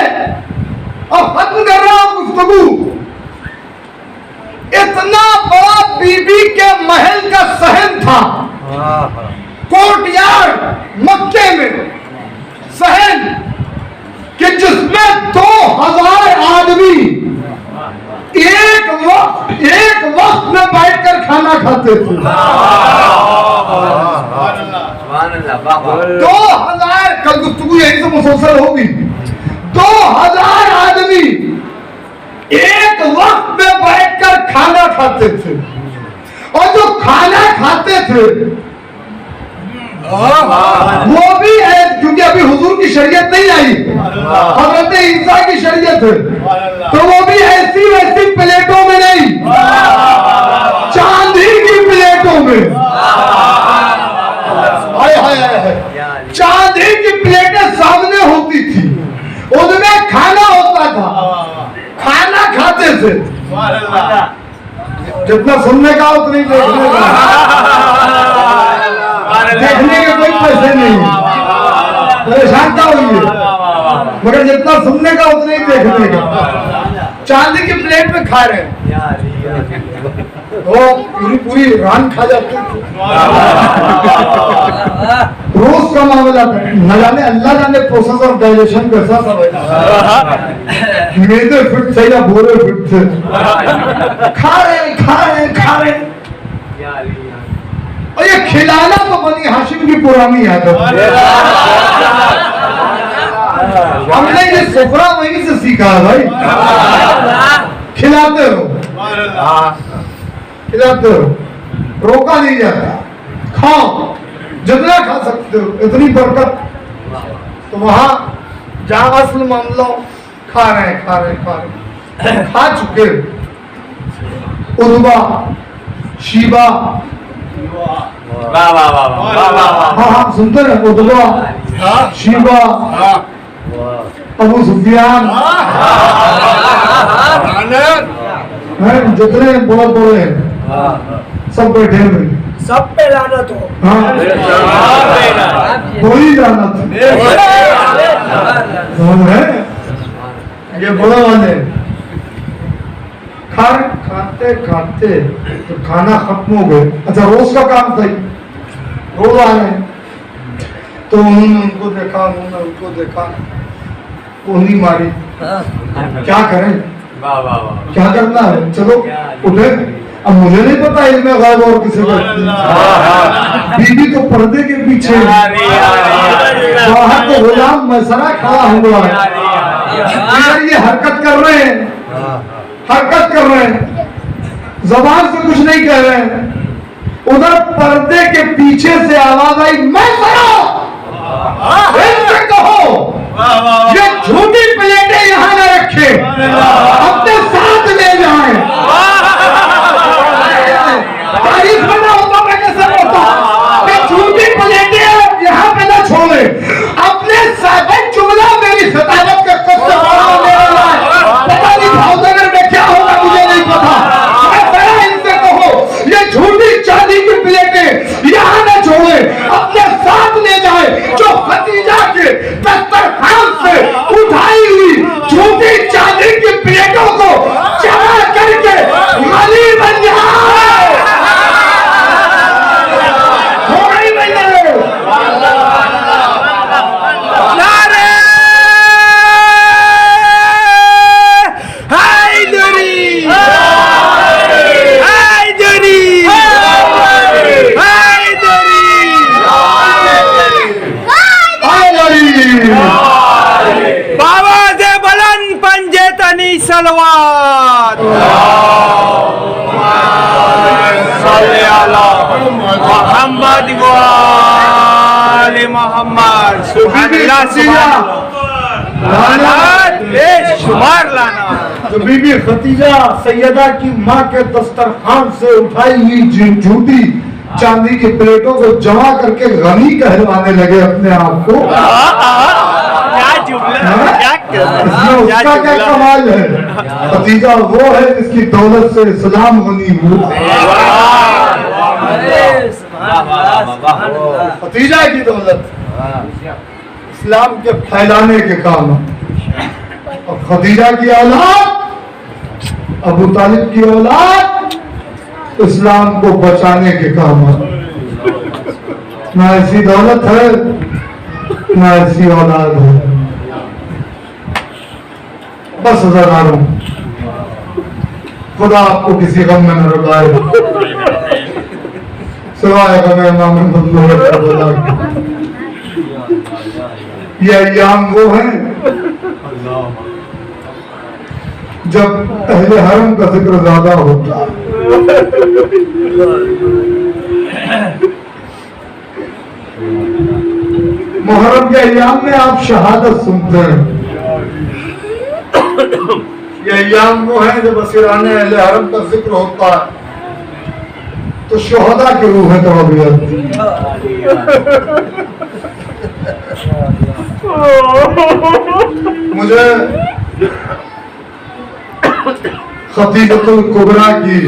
A: अब खत्म कर रहा हूं गुफ्तगू। इतना बड़ा बीबी के महल का सहन था, कोर्टयार्ड मक्के में सहन, कि जिसमें 2000 आदमी एक वक्त में बैठकर खाना खाते थे। 2000, कल गुफ्तगू यही से मुसलसल होगी। 2000 आदमी एक वक्त में बैठकर खाना खाते थे, और जो खाना खाते थे वो भी है, क्योंकि अभी हुजूर की शरीयत नहीं आई, हज़रत ईसा की शरीयत है, तो वो भी ऐसी वैसी प्लेटों में नहीं, चांदी की प्लेटों में। चांदी की प्लेटें सामने होती थी, उनमें खाना होता था, खाना खाते थे। जितना सुनने का उतना ही देखने का, देखने के कोई पैसे नहीं, परेशान क्या हुई है, मगर जितना सुनने का उतना ही देखने का। चांदी की प्लेट में खा रहे हैं, वो पूरी रान खा जाते थे। रोज का मामला था, न जाने अल्लाह जाने प्रोसेस ऑफ डाइजेशन कैसा था, मेदे फिट थे या बोरे फिट थे, खा रहे। और ये खिलाना तो बनी हाशिम की पुरानी आदत, हमने ये सुफरा वहीं से सीखा है भाई। खिलाते रहो, रोका नहीं जाता, खाओ जितना खा सकते हो, इतनी बरकत। तो वहां जहां असल मामला, खा रहे खा चुके। उद्बा, शीबा, हाँ सुनते हैं, उद्बा, शीबा, अबू सुफियान, जितने बड़े हैं सब बैठे हुए,
D: सब पे लानत हो।
A: हाँ कोई लानत है, ये बड़ा वाले खाते तो खाना खत्म हो गए। अच्छा, रोज का काम था, रोज आ रहे, तो उन्होंने उनको देखा, कोहनी मारी, क्या करें, क्या करना है, चलो उठे। अब मुझे नहीं पता इनमें गैब और किसी का, बीबी तो पर्दे के पीछे, बाहर तो गुलाम मैसरा खड़ा हुआ है, ये हरकत कर रहे हैं, जबान से कुछ नहीं कह रहे हैं। उधर पर्दे के पीछे से आवाज आई, मैसरा, इनसे कहो ये झूठी प्लेटें यहाँ न रखे, अपने साथ ले जाएं। तारीफ करना होता, मैं कैसे बोलता कि झूठी प्लेटें यहाँ पे न छोड़े, अपने साथ। जुमला मेरी सतावत का सबसे बड़ा होने वाला है, पता नहीं भावनगर में क्या होगा, मुझे नहीं पता। इनसे कहो ये झूठी चांदी की प्लेटें यहाँ न छोड़े, अपने साथ
B: सुभानअल्लाह, लानत बेशुमार लानत।
A: तो बीबी खतीजा सैयदा की माँ के दस्तरखान से उठाई हुई झूठी चांदी की प्लेटों को जमा करके गनी कहलवाने लगे अपने आप को।
B: क्या जुमला,
A: इसमें उसका क्या कमाल है? खतीजा वो है जिसकी दौलत से इस्लाम गनी हुआ। खतीजा की दौलत इस्लाम के फैलाने के काम है। और खदीजा की औलाद, अबू तालिब की औलाद इस्लाम को बचाने के काम है। ना ऐसी दौलत है ना ऐसी औलाद है। बस हजारों खुदा आपको किसी गम में न रुलाए सिवाय गमे इमाम बदलो। ये अय्याम वो हैं जब अहले हरम का जिक्र ज्यादा होता है। मुहर्रम के अय्याम में आप शहादत सुनते हैं। ये अय्याम वो है जब असीराने अहले हरम का जिक्र होता है तो शोहदा की रूह है तौबीयत। मुझे खतीजतुल कुबरा की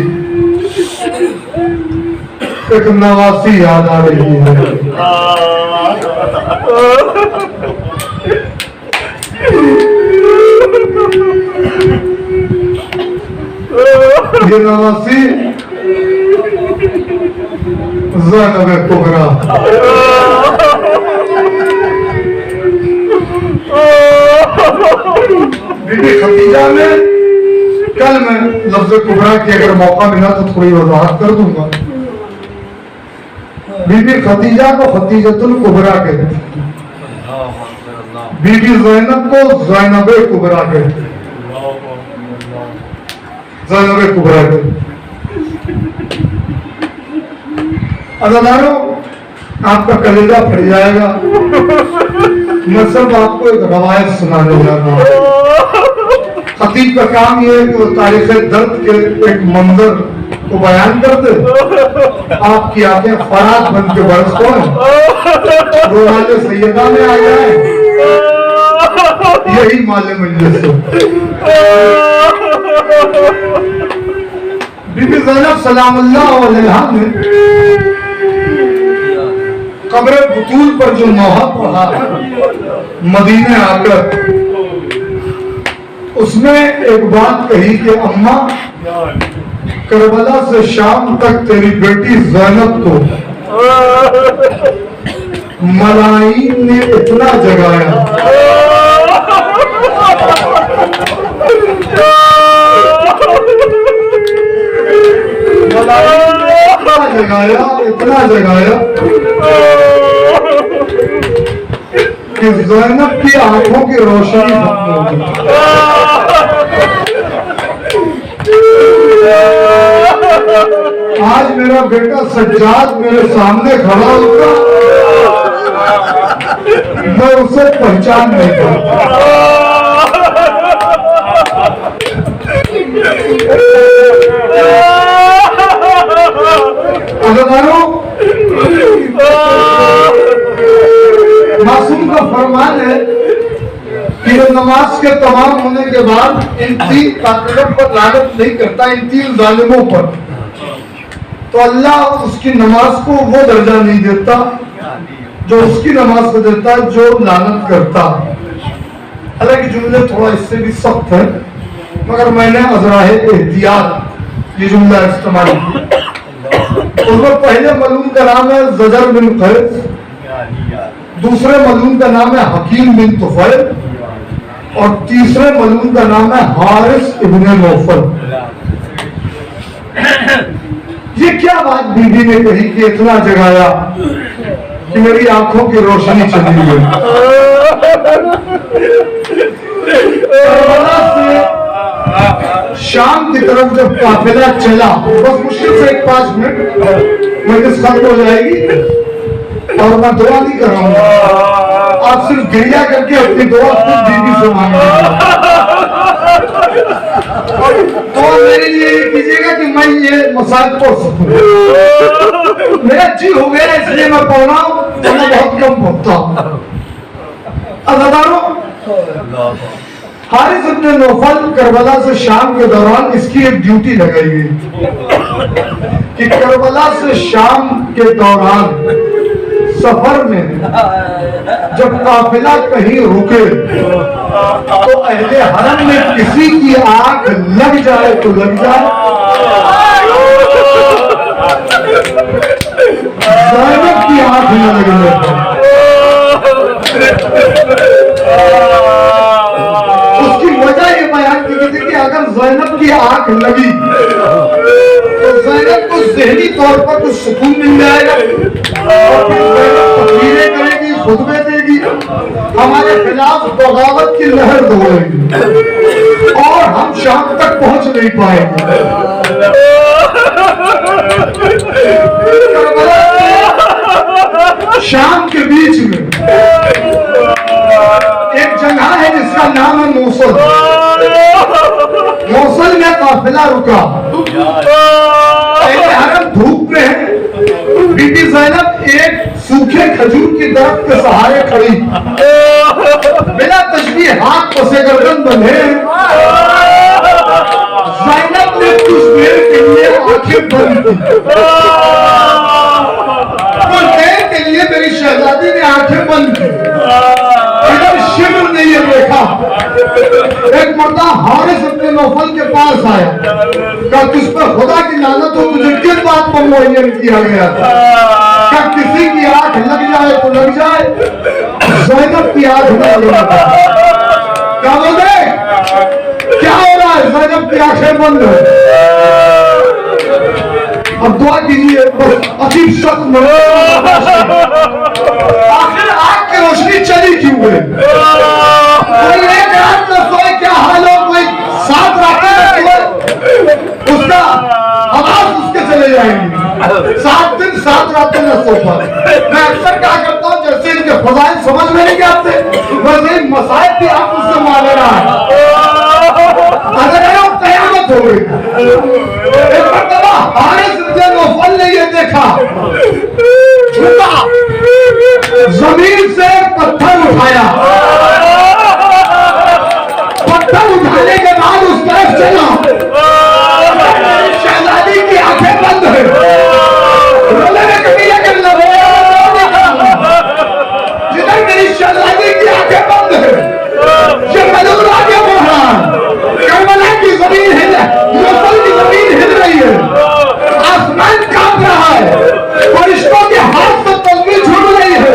A: एक नवासी याद आ रही है। ये नवासी ज़ैनब कुबरा बीबी खतीजा में कल मैं लफ्ज़ कुबरा की अगर मौका मिला तो थोड़ी वजाहत कर दूंगा। बीबी खतीजा को खतीजतुल कुबरा कहते हैं। बीबी ज़ैनब को ज़ैनब कुबरा कहते हैं। ज़ैनब कुबरा कहते हैं। अज़ादारों आपका कलेजा फट जाएगा। मैं सब आपको एक रवायत सुनाने जा रहा हूँ। खतीब का काम ये है कि वो तारीख दर्द के एक मंजर को बयान कर दे। आपकी आंखें फरात बन के बरस कौन रोहाले सैयदा में आ जाए, यही माले मजलिस है। बीबी ज़ैनब सलामुल्लाह अलैहा ने कब्र बुतूल पर जो नौहा पढ़ा मदीने आकर, उसमें एक बात कही कि अम्मा करबला से शाम तक तेरी बेटी ज़ैनब को मलाइन ने इतना जगाया, इतना जगाया कि ज़ैनब की आंखों की रोशनी खत्म हो गई। आज मेरा बेटा सज्जाद मेरे सामने खड़ा होता, मैं उसे पहचान नहीं पाता। मासूम का फरमान है कि वो नमाज के तमाम होने के बाद इन तीन कातिलों पर लानत नहीं करता, इन तीन जालिमों पर, तो अल्लाह उसकी नमाज को वो दर्जा नहीं देता जो उसकी नमाज को देता है जो लानत करता। हालांकि जुमले थोड़ा इससे भी सख्त है, मगर मैंने अज़राहे एहतियात ये जुमला इस्तेमाल किया। उसमें पहले मलूम का नाम है ज़जर बिन कैस, दूसरे मलूम का नाम है हकीम बिन तुफैल और तीसरे मलूम का नाम है हारिस इब्ने नौफल। ये क्या बात बीबी ने कही कि इतना जगाया कि मेरी आंखों की रोशनी चली गई। शाम की तरफ जब काफिला चला, बस मुश्किल से 5 मिनट मजलिस खत्म हो जाएगी और मैं दुआ नहीं कर रहा हूँ, आप सिर्फ गिरिया करके अपनी दुआ खुद बीबी से मांगे। तो मेरे लिए ये कीजिएगा कि मैं ये मसाइल पढ़ सकूं। मेरा जी हो गया इसलिए मैं पढ़ रहा हूं, तो मैं बहुत कम पढ़ता हूं। अज़ादारों, हारिस इब्न नौफल करबला से शाम के दौरान इसकी एक ड्यूटी लगाई गई कि करबला से शाम के दौरान सफर में जब काफिला कहीं रुके तो अहले हरम में किसी की आंख लग जाए तो लग जाए, ज़ैनब की आंख न लगे। उसकी वजह ये बयान की गई थी कि अगर ज़ैनब की आंख लगी तो ज़ैनब को ज़हनी तौर पर कुछ सुकून मिल जाएगा और फिर ज़ैनब तकरीरें करेगी, खुतबे देगी, हमारे खिलाफ बगावत की लहर दौड़ेगी और हम शाम तक पहुंच नहीं पाएंगे। शाम के बीच में एक जगह है जिसका नाम है मौसल। मौसल में काफिला रुका, पहले हरम धूप में है। बीबी ज़ैनब एक सूखे खजूर की दरख्त के सहारे खड़ी, बिना तशबीह हाथ पसे गर्दन बंधे। ज़ैनब ने कुछ देर के लिए आंखें बंद की। कुछ देर के लिए मेरी शहजादी ने आंखें बंद की। इधर शिविर ने ये देखा, एक मर्दा हारिस इब्न नौफल के पास आया, क्या तुझ पर खुदा की लानत हो, तुझे किस बात पर मुअय्यन किया गया था? क्या किसी की आंख लग जाए तो लग जाए, ज़ैनब की आंख न लगे। क्या बोले, क्या हो रहा है? ज़ैनब की आंखें बंद है। अब दुआ कीजिए, बस अजीब शक आखिर आग की रोशनी चली क्यों है? कोई एक रात न सोए, क्या हाल हो? कोई 7 रातें न सोए, उसका आवाज उसके चले जाएंगे। 7 दिन 7 रातें न सो पाए। मैं अक्सर क्या करता हूँ, जैसे इनके फजाइल समझ में नहीं आते वैसे मसाइल भी आप उससे माने रहा है। अगर कयामत हो गई। एक मरतबा हारिस इब्न नौफल ने ये देखा, झुका, जमीन से पत्थर उठाया, पत्थर उठाने के बाद उस तरफ चला। शहजादी की आंखें बंद है, रोने में कभी लगन लगे। जिधर मेरी शहजादी की आंखें बंद है, ये मजूर आगे बढ़ रहा है। करबला की जमीन हिल, मौसल की जमीन हिल रही है, आसमान कांप रहा है, फरिश्तों के हाथ से तस्वीर छूट रही है।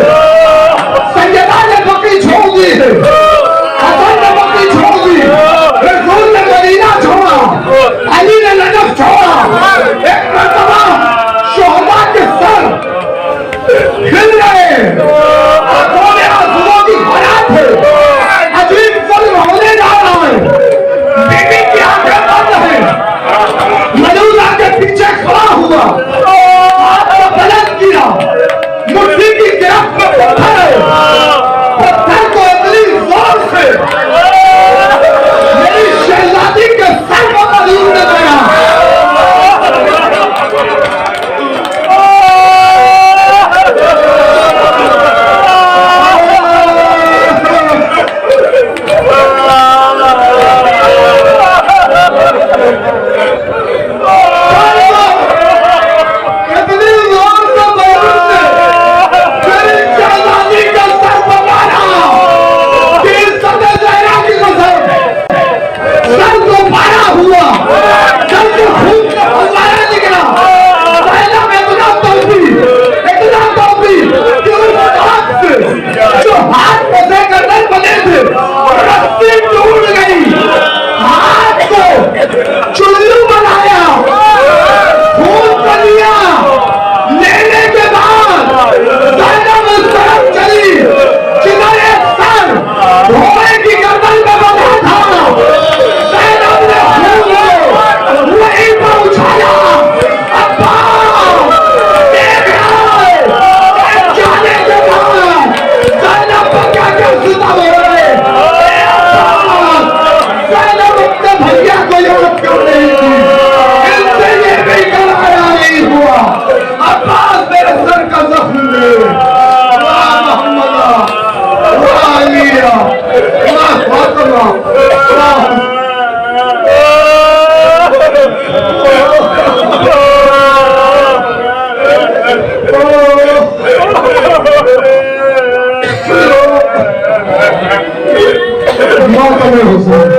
A: मातम हुसैन